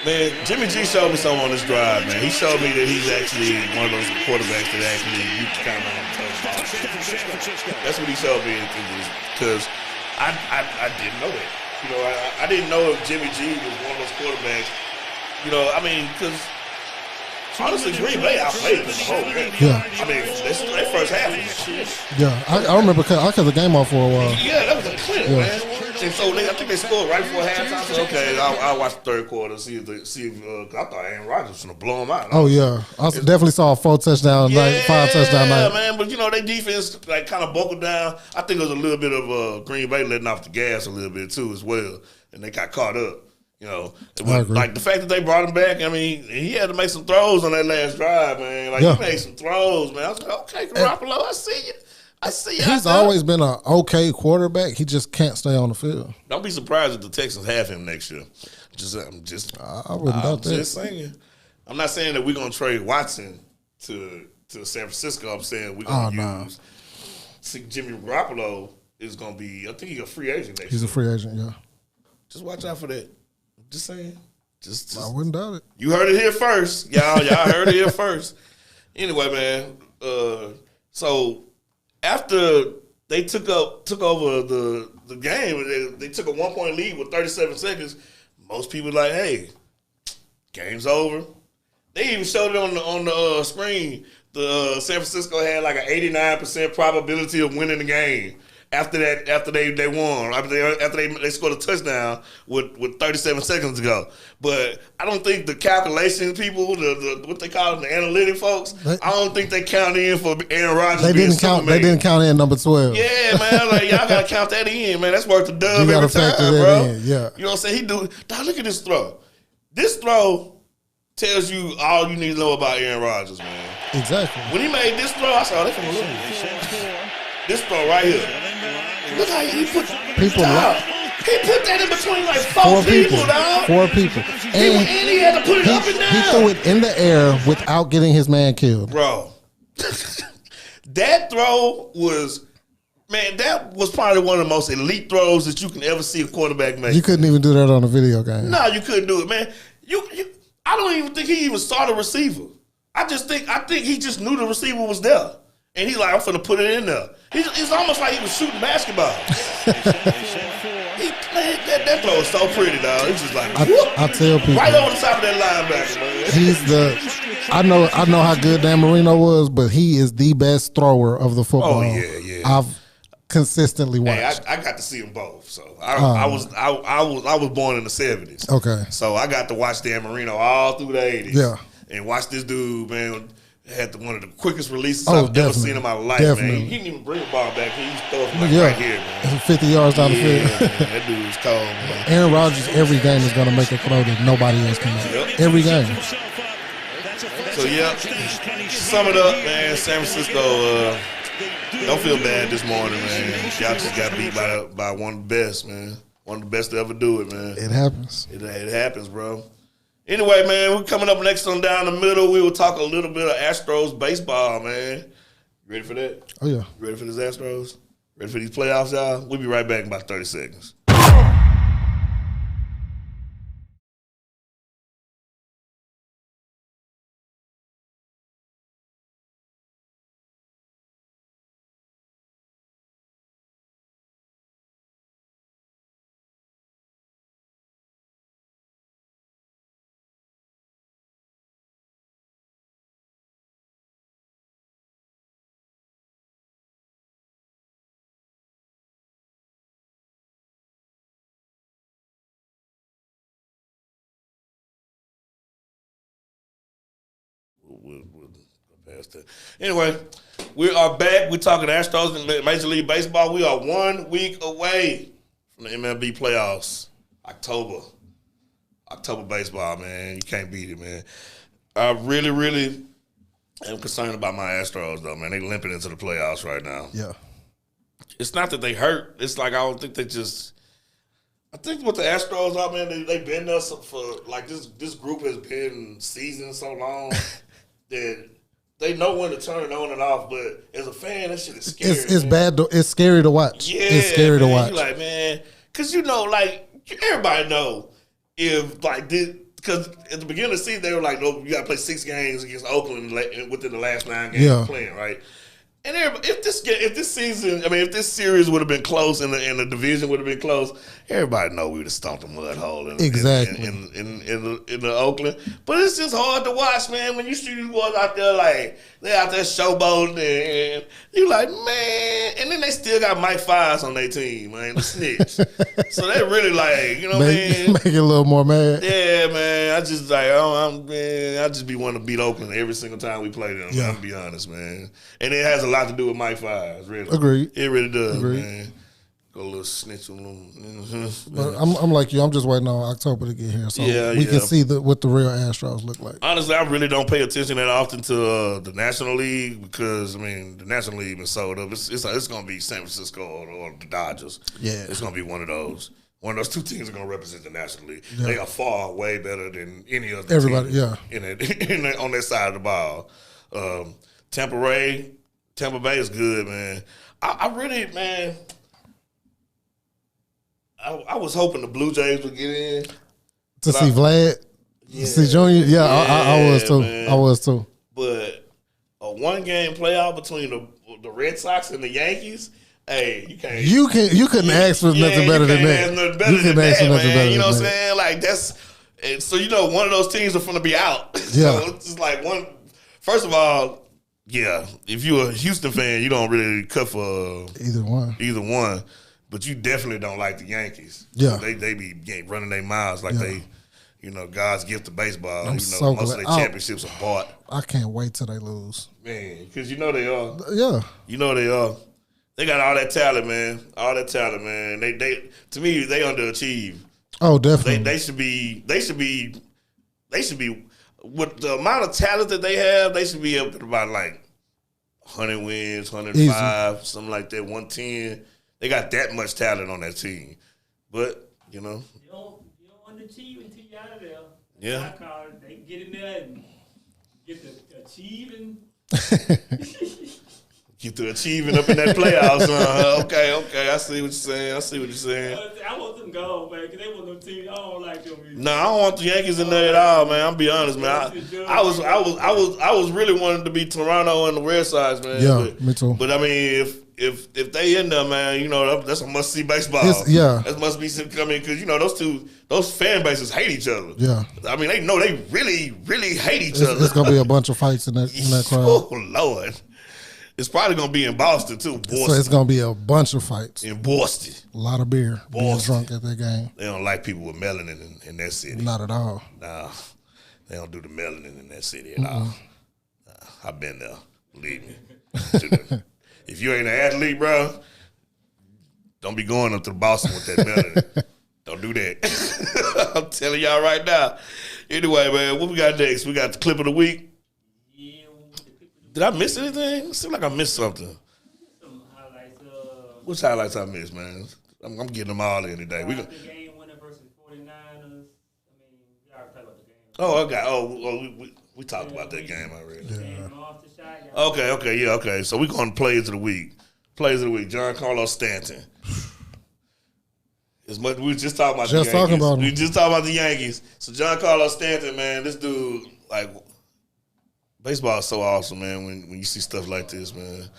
Man, Jimmy G showed me something on this drive, man. He showed me that he's actually one of those quarterbacks that actually you kind of touch. That's what he showed me, because I didn't know that. You know, I didn't know if Jimmy G was one of those quarterbacks. You know, I mean, because honestly, Green Bay outplayed them the whole game. Yeah. I mean, that first half was shit. Yeah, I remember I cut the game off for a while. Yeah, that was a clip, man. And so I think they scored right before halftime. I said, okay, I'll watch the third quarter, see if I thought Aaron Rodgers was going to blow them out. Oh, yeah. I definitely saw a 5 touchdown night. Man, but, their defense kind of buckled down. I think it was a little bit of Green Bay letting off the gas a little bit, too, as well. And they got caught up. Like the fact that they brought him back, he had to make some throws on that last drive, man. He made some throws, man. I was like, okay, Garoppolo, I see you. He's always been an okay quarterback. He just can't stay on the field. Don't be surprised if the Texans have him next year. I wouldn't doubt that. Just saying. I'm not saying that we're gonna trade Watson to San Francisco. I'm saying we're gonna use Jimmy Garoppolo is gonna be. I think he's a free agent next year. He's a free agent, yeah. Just watch out for that. Just saying. Just I wouldn't doubt it. You heard it here first, y'all. Y'all heard it here first. Anyway, man. So. After they took over the game, they took a 1-point lead with 37 seconds. Most people like, hey, game's over. They even showed it on the screen. The San Francisco had like an 89% probability of winning the game. After they won, after they scored a touchdown with 37 seconds to go. But I don't think the calculation people, what they call them, the analytic folks, I don't think they count in for Aaron Rodgers. They didn't count in number 12. Yeah, man. Y'all gotta count that in, man. That's worth the dub every time, bro. In, yeah. You know what I'm saying? Dog, look at this throw. This throw tells you all you need to know about Aaron Rodgers, man. Exactly. When he made this throw, I saw they finna lose. This throw right here. Look how he put people. He put that in between like four people, dog. 4 people. And he had to put it up and down. He threw it in the air without getting his man killed. Bro, that throw was, man, that was probably one of the most elite throws that you can ever see a quarterback make. You couldn't even do that on a video game. No, you couldn't do it, man. I don't even think he even saw the receiver. I think he just knew the receiver was there. And he's like, I'm finna put it in there. It's almost like he was shooting basketball. That throw is so pretty, dog. It's just like, I tell people, right over the top of that linebacker, man. I know how good Dan Marino was, but he is the best thrower of the football. Oh yeah. I've consistently watched. Hey, I got to see them both. So I was born in the 70s. Okay. So I got to watch Dan Marino all through the 80s. Yeah. And watch this dude, man. Had one of the quickest releases I've ever seen in my life, man. He didn't even bring the ball back. He used to throw it right here, man. 50 yards down the field. Man, that dude's cold, man. Aaron Rodgers, every game is going to make a throw that nobody else can make. Yep. Every game. So, sum it up, man. San Francisco, don't feel bad this morning, man. Y'all just got beat by one of the best, man. One of the best to ever do it, man. It happens. It happens, bro. Anyway, man, we're coming up next on Down the Middle. We will talk a little bit of Astros baseball, man. You ready for that? Oh, yeah. You ready for this Astros? Ready for these playoffs, y'all? We'll be right back in about 30 seconds. We'll go past that. Anyway, we are back. We're talking Astros in Major League Baseball. We are 1 week away from the MLB playoffs. October baseball, man. You can't beat it, man. I really, really am concerned about my Astros, though, man. They limping into the playoffs right now. Yeah. It's not that they hurt. It's like I don't think they just – I think what the Astros are, man, they've been there for – like this group has been seasoned so long – that they know when to turn it on and off, but as a fan, that shit is scary. It's bad. It's scary to watch. Yeah, it's scary to watch. You're like, man, because everybody know if like this. Because at the beginning of the season, they were like, "No, you got to play 6 games against Oakland within the last 9 games of playing, right?" And if this season, if this series would have been close and the division would have been close, everybody know we would have stomped a mud hole in the Oakland. But it's just hard to watch, man. When you see these boys out there, like, they're out there showboating and you're like, man. And and then they still got Mike Fives on their team, man, the snitch. So they really like, you know what I mean? Make it a little more mad. Yeah, man. I just like, I just be wanting to beat Oakland every single time we play them. Yeah. I'm gonna be honest, man. And it has a lot to do with Mike Fives, really. Agreed. It really does, man. Go a little snitch on them. But I'm like you. I'm just waiting on October to get here, so we can see what the real Astros look like. Honestly, I really don't pay attention that often to the National League because I mean the National League been sold up. It's going to be San Francisco or the Dodgers. Yeah, it's going to be one of those. One of those two teams are going to represent the National League. Yeah. They are far way better than any other everybody. Team on that side of the ball. Tampa Bay is good, man. I really, man. I was hoping the Blue Jays would get in. To see Vlad? Yeah. To see Junior? Yeah, I was too. Man. I was too. But a one-game playoff between the Red Sox and the Yankees, hey, you can't. You couldn't ask for nothing better than that. You couldn't ask for nothing better. You know what I'm saying? Like, that's – so, you know, one of those teams are going to be out. Yeah. So, it's just like one – first of all, yeah, if you're a Houston fan, you don't really cut for either one. But you definitely don't like the Yankees. Yeah. They be running their mouths like they, you know, God's gift to baseball. I'm most of their championships are bought. I can't wait till they lose. Man, because you know they are. Yeah. You know they are. They got all that talent, man. All that talent, man. They to me, they underachieve. Oh, definitely. They should be with the amount of talent that they have, they should be up to about like 100 wins, 105, easy. Something like that, 110. They got that much talent on that team. But, you know. You don't underachieve until you're out of there. Yeah. I call it, they get in there and get the achieving. Get to achieving up in that playoffs. Okay. I see what you're saying. I want them gone, man, because they want them teams. I don't like them either. No, I don't want the Yankees in there at all, man. I'll be honest, man. I was really wanting to be Toronto and the Red Sox, man. Yeah, me too. But I mean, if they in there, man, you know that's a must see baseball. That must be some coming because you know those fan bases hate each other. Yeah, I mean they know they really hate each other. It's gonna be a bunch of fights in that crowd. Oh Lord, it's probably gonna be in Boston too. Boston. So it's gonna be a bunch of fights in Boston. A lot of beer. Being drunk at that game. They don't like people with melanin in that city. Not at all. Nah, they don't do the melanin in that city at all. Nah, I've been there. Believe me. If you ain't an athlete, bro, don't be going up to Boston with that melanin. Don't do that. I'm telling y'all right now. Anyway, man, what we got next? We got the clip of the week. Yeah. Did I miss anything? It seems like I missed something. Some highlights. Which highlights I missed, man? I'm getting them all in today. The game winner versus 49ers. I mean, we already talked about the game. Oh, okay. We talked about that game already. Yeah. Okay. So we're going to plays of the week. Plays of the week. Giancarlo Stanton. As much we were just talking about the Yankees. We just talking about the Yankees. So Giancarlo Stanton, man, this dude, like, baseball is so awesome, man. When you see stuff like this, man.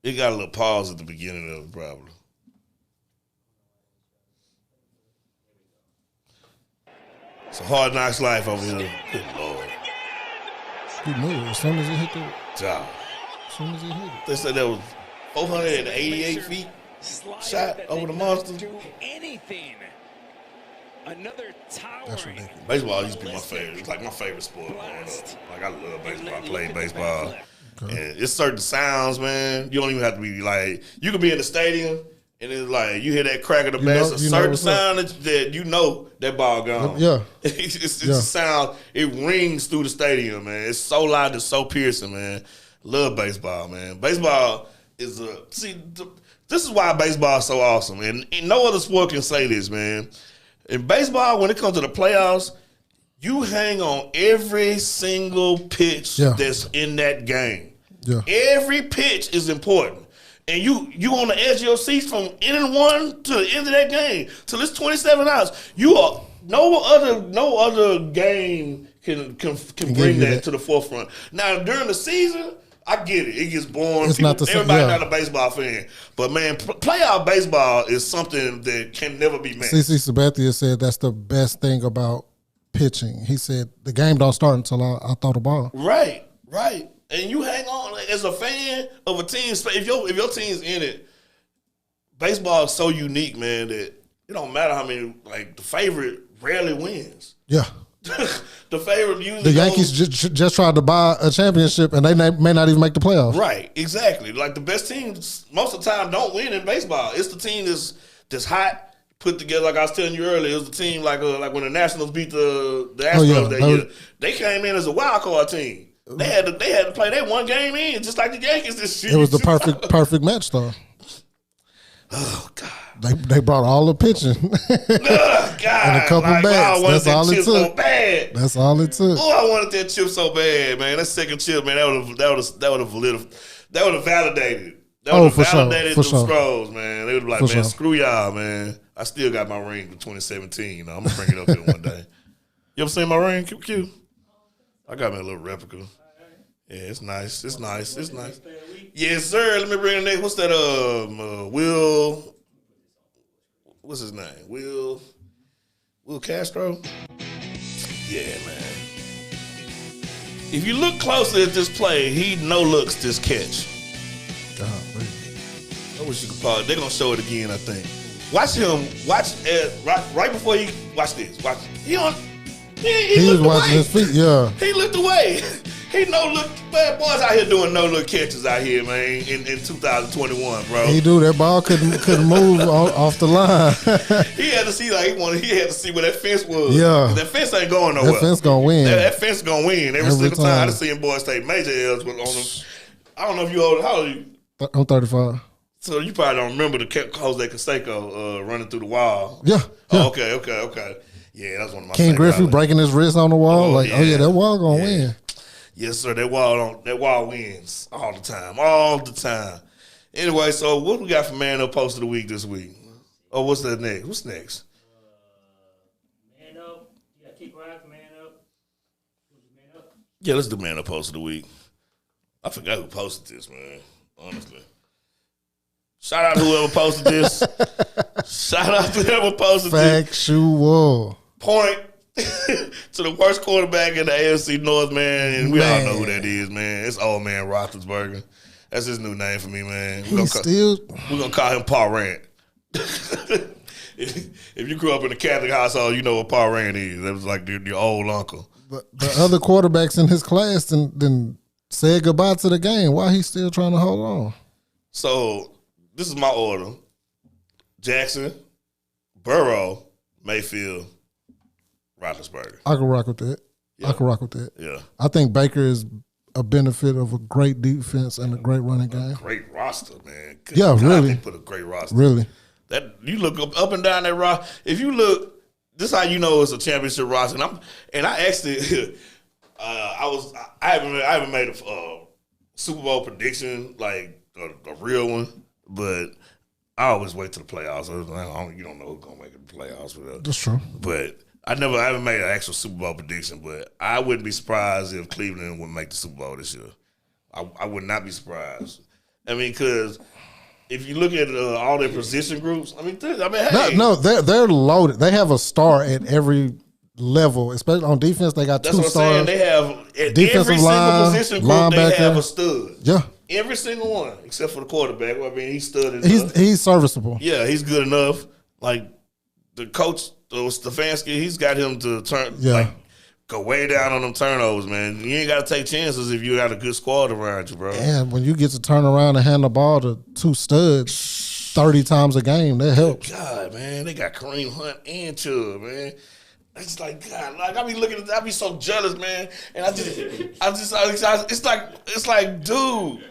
It got a little pause at the beginning of it, probably. It's a hard knocks life over here. Good Lord. Good move. As soon as he hit the job. As soon as he hit it. They said that was 488 feet shot over the monster. Anything. Another towering. Baseball used to be my favorite. It's like my favorite sport growing up. Like I love baseball. I played baseball. Okay. And it's certain sounds, man. You don't even have to be like, you could be in the stadium and it's like you hear that crack of the bat. It's a certain sound that you know that ball gone. Yeah. It's a sound. It rings through the stadium, man. It's so loud. It's so piercing, man. Love baseball, man. Baseball is this is why baseball is so awesome. And no other sport can say this, man. In baseball, when it comes to the playoffs, you hang on every single pitch that's in that game. Yeah. Every pitch is important. And you on the edge of your seats from inning one to the end of that game till it's 27 outs. You are no other game can bring that to the forefront. Now during the season, I get it. It gets boring. Everybody's not a baseball fan. But, man, playoff baseball is something that can never be matched. CC Sabathia said that's the best thing about pitching. He said the game don't start until I throw the ball. Right. and you hang on like, as a fan of a team. If your team's in it, baseball is so unique, man, that it don't matter how many. Like the favorite rarely wins. Yeah. The favorite usually the Yankees just tried to buy a championship and they may not even make the playoffs. Right, exactly. Like the best teams most of the time don't win in baseball. It's the team that's hot, put together. Like I was telling you earlier, it was the team like when the Nationals beat the Astros that year. They came in as a wild card team. They had to play that one game in just like the Yankees this year. It was the perfect match though. Oh God. They brought all the pitching. Oh, God. And a couple bats. That's all it took. So bad. That's all it took. Oh, I wanted that chip so bad, man. That second chip, man, that would have validated. That would have validated the Stros, man. They would be like, man, screw y'all, man. I still got my ring from 2017. You know, I'm gonna bring it up here one day. You ever seen my ring, Q? I got me a little replica. Yeah, it's nice. It's nice. Yes, sir. Let me bring the next. What's that? Will. What's his name? Will Castro? Yeah, man. If you look closely at this play, he no-looks this catch. God, I wish you could pause. They're going to show it again, I think. Watch him. Right before you watch this. Watch. He was watching his feet, yeah. He looked away. He no-look. Man, boys out here doing no-look catches out here, man, in 2021, bro. He do. That ball couldn't move off the line. He had to see he had to see where that fence was. Yeah. That fence ain't going nowhere. That fence gonna win. That fence gonna win every single time. I done seen boys take major L's on them. I don't know if you old. How old are you? I'm 35. So you probably don't remember the Jose Canseco running through the wall. Yeah. Oh, okay. Yeah, that's one of my. King Griffey breaking his wrist on the wall. That wall gonna win. Yes, sir. That wall wins all the time. Anyway, so what we got for Man Up Post of the Week this week? Oh, what's that next? What's next? Man Up. You got to keep riding for Man Up. Man Up. Yeah, let's do Man Up Post of the Week. I forgot who posted this, man. Honestly. Shout out to whoever posted this. Shout out to whoever posted this. Factual. Point to the worst quarterback in the AFC North, man. And we all know who that is, man. It's old man Roethlisberger. That's his new name for me, man. We're going to call him Paul Rand. If you grew up in a Catholic household, you know what Paul Rand is. That was like your old uncle. But the other quarterbacks in his class then said goodbye to the game. Why he still trying to hold on? So this is my order. Jackson, Burrow, Mayfield, Roethlisberger. I can rock with that. Yeah. Yeah. I think Baker is a benefit of a great defense and a great running game. Great roster, man. Really. They put a great roster. Really. That you look up and down that roster. If you look, this is how you know it's a championship roster. And I actually, I haven't made a Super Bowl prediction like a real one, but I always wait till the playoffs. You don't know who's gonna make the playoffs. That's true. But I haven't made an actual Super Bowl prediction, but I wouldn't be surprised if Cleveland would make the Super Bowl this year. I would not be surprised. I mean, because if you look at all their position groups, hey. No, they're loaded. They have a star at every level, especially on defense. They got two stars. Saying. They have at defensive every line, single position group. linebacker. They have a stud. Yeah, every single one except for the quarterback. Well, I mean, he's studded. He's serviceable. Yeah, he's good enough. Like the coach, Stefanski, he's got him to go way down on them turnovers, man. You ain't got to take chances if you got a good squad around you, bro. And when you get to turn around and hand the ball to two studs 30 times a game, that helps. God, man, they got Kareem Hunt and Chubb, man. It's like, God, like I be looking at, I be so jealous, man. And it's like, dude.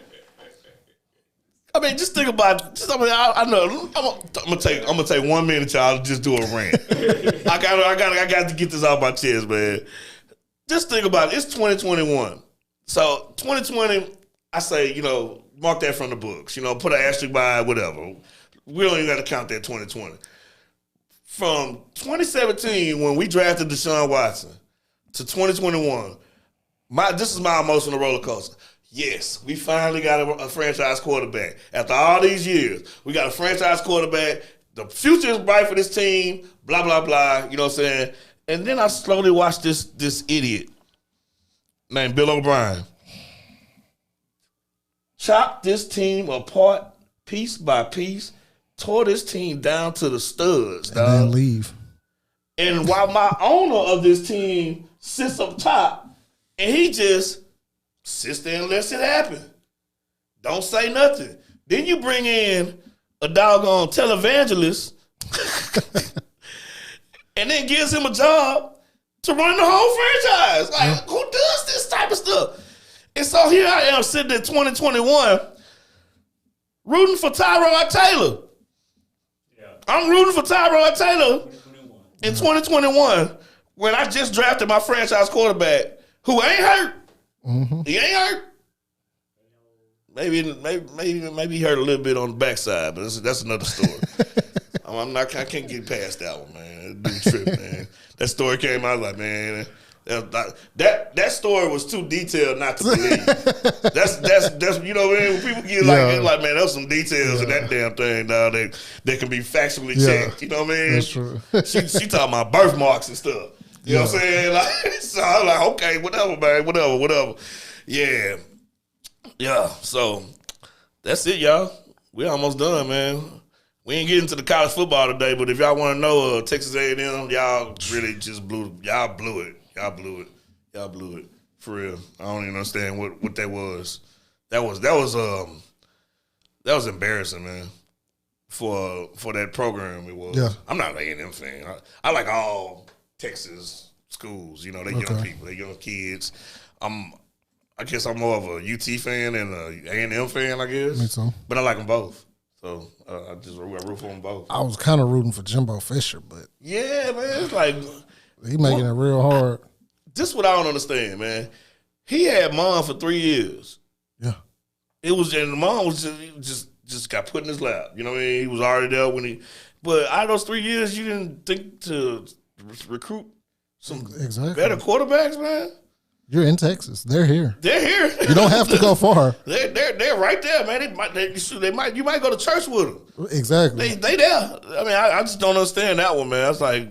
I mean, just think about it. I know. I'm gonna take 1 minute, y'all, to just do a rant. I got to get this off my chest, man. Just think about it. It's 2021. So 2020, I say, mark that from the books. Put an asterisk by it, whatever. We don't even got to count that 2020. From 2017, when we drafted Deshaun Watson, to 2021, this is my emotional roller coaster. Yes, we finally got a franchise quarterback. After all these years, we got a franchise quarterback. The future is bright for this team, blah, blah, blah. You know what I'm saying? And then I slowly watched this idiot named Bill O'Brien. chopped this team apart piece by piece, tore this team down to the studs, dog. And then leave. And while my owner of this team sits up top, and he just sits there and lets it happen. Don't say nothing. Then you bring in a doggone televangelist and then gives him a job to run the whole franchise. Like, who does this type of stuff? And so here I am sitting in 2021 rooting for Tyrod Taylor. Yeah. I'm rooting for Tyrod Taylor in 2021 when I just drafted my franchise quarterback who ain't hurt. Mm-hmm. He ain't hurt. Maybe he hurt a little bit on the backside, but that's another story. I can't get past that one, man. That dude tripped, man. That story came out like, man, that story was too detailed not to believe. That's you know what I mean? When people get like man, there's some details in that damn thing, dog. That can be factually checked. You know what I mean? That's true. she talking about birthmarks and stuff. You know what I'm saying? Like, so I was like, okay, whatever, man, whatever. Yeah. So that's it, y'all. We almost done, man. We ain't getting to the college football today, but if y'all want to know Texas A&M, y'all really just blew it. Y'all blew it for real. I don't even understand what that was. That was embarrassing, man. For that program, it was. Yeah. I'm not an A&M fan. I like all Texas schools. You know, they young people, they young kids. I guess I'm more of a UT fan than a A&M fan, I guess. Me too. But I like them both. So I root for them both. I was kind of rooting for Jimbo Fisher, but yeah, man, it's like he making it real hard. This is what I don't understand, man. He had Mom for 3 years. Yeah, and Mom was just got put in his lap. You know what I mean? He was already there when he. But out of those 3 years, you didn't think to recruit some better quarterbacks, man. You're in Texas. They're here. You don't have to go far. They're right there, man. You might go to church with them. Exactly. They there. I mean, I just don't understand that one, man. I was like,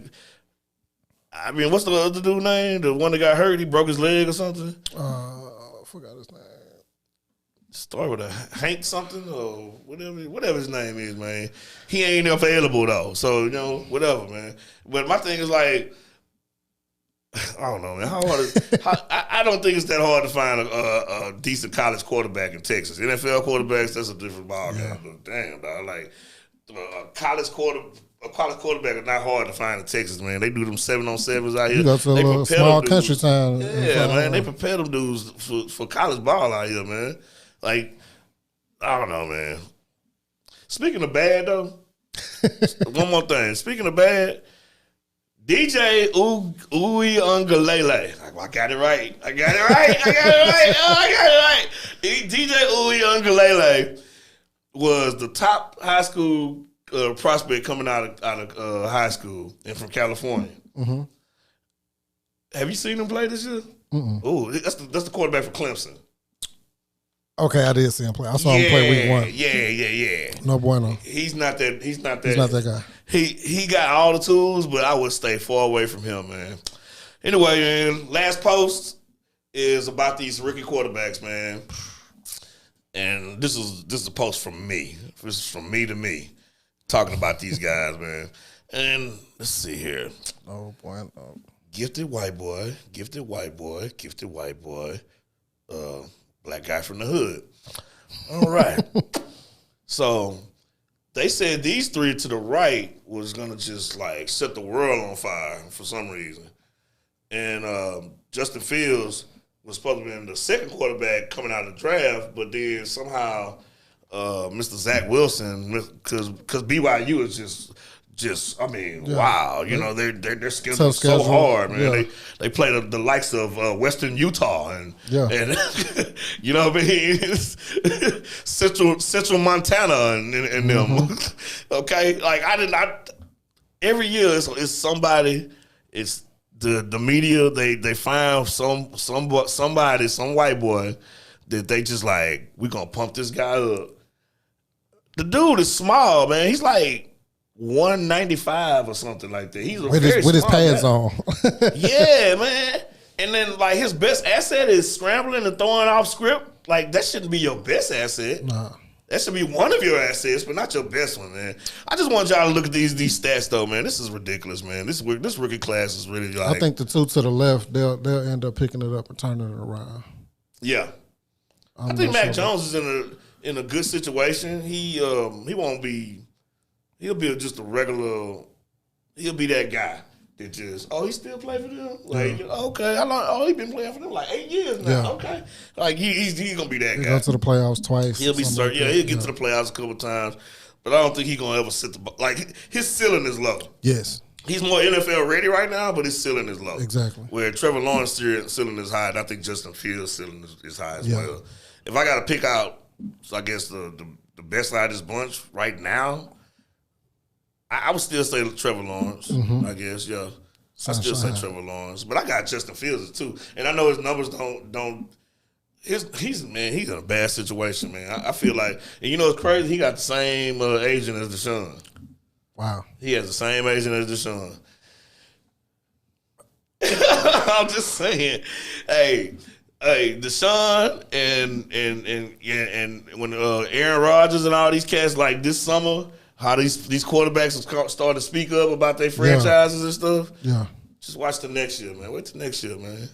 I mean, what's the other dude's name? The one that got hurt, he broke his leg or something. I forgot his name. Start with a Hank something or whatever his name is, man. He ain't available though, so you know whatever, man. But my thing is like. I don't know, man. I don't think it's that hard to find a decent college quarterback in Texas. NFL quarterbacks, that's a different ballgame. Yeah. But damn, dog, like a college quarterback is not hard to find in Texas, man. They do them 7-on-7s out here. You go to a small country town. Yeah, man. They prepare them dudes for college ball out here, man. Like, I don't know, man. Speaking of bad, though, one more thing. Speaking of bad. DJ Uiagalelei. I got it right. DJ Uiagalelei was the top high school prospect coming out of high school and from California. Mm-hmm. Have you seen him play this year? Oh, that's the quarterback for Clemson. Okay, I did see him play. I saw him play week 1. Yeah. No bueno. He's not that guy. He got all the tools, but I would stay far away from him, man. Anyway, man, last post is about these rookie quarterbacks, man. And this is a post from me. This is from me to me, talking about these guys, man. And let's see here. Oh boy, no. Gifted white boy. Black guy from the hood. All right. So they said these three to the right was going to just like set the world on fire for some reason. And Justin Fields was supposed to be the second quarterback coming out of the draft, but then somehow Mr. Zach Wilson, because BYU is just, I mean, wow. You know, their schedule is so hard, man. Yeah. They play the likes of Western Utah and you know what I mean? Central Montana and them. Okay? Like, every year it's somebody, it's the media, they find somebody, some white boy that they just like, we gonna pump this guy up. The dude is small, man. He's like 195 or something like that. He's with his pads guy. On. Yeah, man. And then like his best asset is scrambling and throwing off script. like that shouldn't be your best asset. Nah. That should be one of your assets, but not your best one, man. I just want y'all to look at these stats, though, man. This is ridiculous, man. This rookie class is really like. I think the two to the left, they'll end up picking it up and turning it around. Yeah, I think Mac Jones is in a good situation. He won't be. He'll be just a regular. He'll be that guy that just he still play for them. Like okay, how long? He been playing for them like 8 years now. Yeah. Okay, like he's gonna be that guy. Go to the playoffs twice. He'll be certain. He'll get to the playoffs a couple times, but I don't think he's gonna ever sit the like his ceiling is low. Yes. He's more NFL ready right now, but his ceiling is low. Exactly. Where Trevor Lawrence's ceiling is high, and I think Justin Fields' ceiling is high as well. If I got to pick out, I guess the best out of this bunch right now, I would still say Trevor Lawrence. I guess, yeah. I still say Trevor Lawrence, but I got Justin Fields too, and I know his numbers don't. He's in a bad situation, man. I feel like, and you know it's crazy. He got the same agent as Deshaun. Wow. He has the same agent as Deshaun. I'm just saying, hey, Deshaun and when Aaron Rodgers and all these cats like this summer, how these quarterbacks have started to speak up about their franchises and stuff. Yeah. Just watch the next year, man. Wait till next year, man.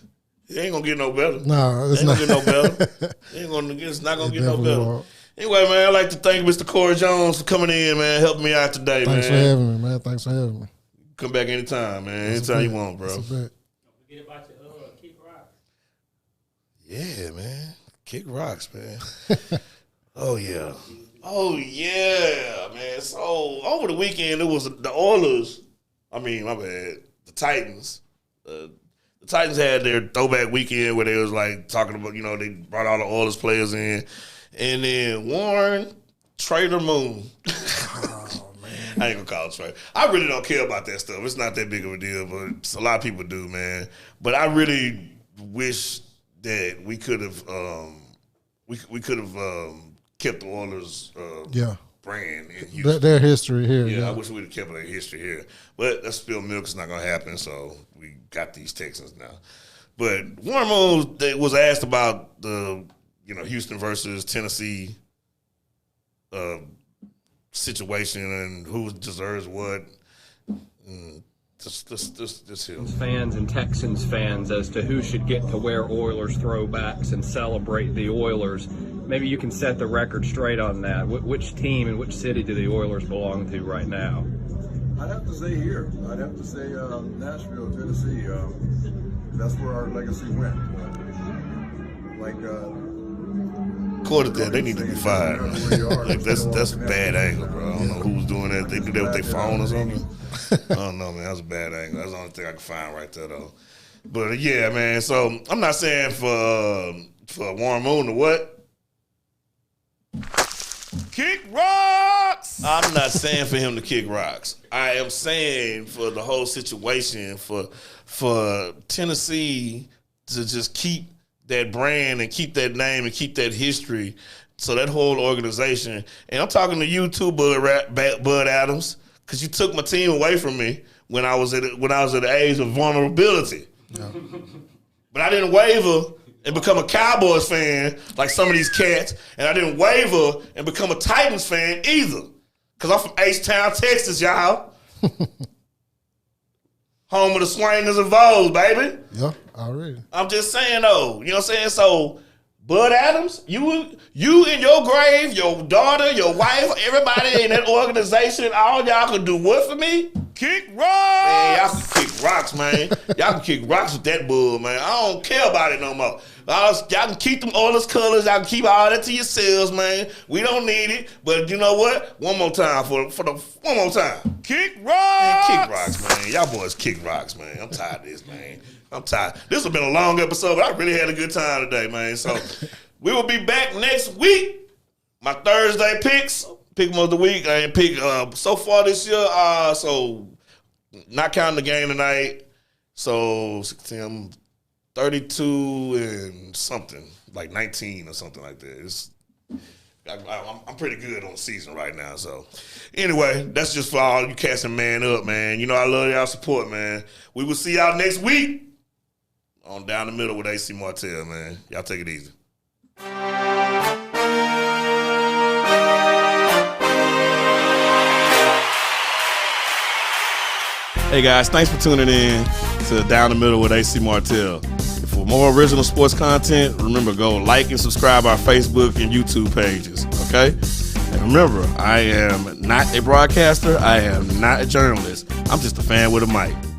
It ain't gonna get no better. No, it's not. Gonna get no better. It's not gonna get no better. Won't. Anyway, man, I'd like to thank Mr. Corey Jones for coming in, man, helping me out today, Thanks for having me, man. Thanks for having me. Come back anytime, man. Anytime you want, bro. Don't forget about your kick rocks. Yeah, man. Kick rocks, man. Oh, yeah. Oh, yeah, man. So, over the weekend, it was the Oilers. I mean, my bad. The Titans. The Titans had their throwback weekend where they was, like, talking about, they brought all the Oilers players in. And then Warren Trader Moon. Oh, man. I ain't going to call it Trader. I really don't care about that stuff. It's not that big of a deal, but a lot of people do, man. But I really wish that we could have kept the Oilers brand in Houston. Their history here. Yeah, I wish we'd have kept their history here. But that's spilled milk. It's not going to happen, so we got these Texans now. But Warren Moon was asked about the Houston versus Tennessee situation and who deserves what. Just here. Fans and Texans fans as to who should get to wear Oilers throwbacks and celebrate the Oilers. Maybe you can set the record straight on that. Which team and which city do the Oilers belong to right now? I'd have to say here. I'd have to say Nashville, Tennessee. That's where our legacy went. According to that, they need to be fired. Like that's a bad angle, bro. I don't know who's doing that. They do that with their phone or something. I don't know, man. That's a bad angle. That's the only thing I can find right there, though. But yeah, man. So I'm not saying for Warren Moon to what? Kick rocks. I'm not saying for him to kick rocks. I am saying for the whole situation for Tennessee to just keep that brand and keep that name and keep that history. So that whole organization, and I'm talking to you too, Bud Adams, because you took my team away from me when I was at the age of vulnerability. Yeah. But I didn't waver and become a Cowboys fan like some of these cats, and I didn't waver and become a Titans fan either, because I'm from H-Town, Texas, y'all. Home of the Swingers and Vols, baby. Yeah, already. I'm just saying, though. You know what I'm saying? So, Bud Adams, you in your grave, your daughter, your wife, everybody in that organization, all y'all can do what for me? Kick rocks! Man, y'all can kick rocks, man. Y'all can kick rocks with that bull, man. I don't care about it no more. Y'all can keep them Oilers colors. Y'all can keep all that to yourselves, man. We don't need it. But you know what? One more time one more time. Kick rocks! Man, kick rocks, man. Y'all boys kick rocks, man. I'm tired of this, man. I'm tired. This has been a long episode, but I really had a good time today, man. So we will be back next week. My Thursday picks. Pick them of the week. I ain't pick so far this year. So not counting the game tonight. So I'm 32 and something, like 19 or something like that. I'm pretty good on the season right now. So anyway, that's just for all you cats and man up, man. You know I love y'all support, man. We will see y'all next week on Down the Middle with AC Martell, man. Y'all take it easy. Hey guys, thanks for tuning in to Down the Middle with AC Martell. For more original sports content, remember, go like and subscribe our Facebook and YouTube pages, okay? And remember, I am not a broadcaster. I am not a journalist. I'm just a fan with a mic.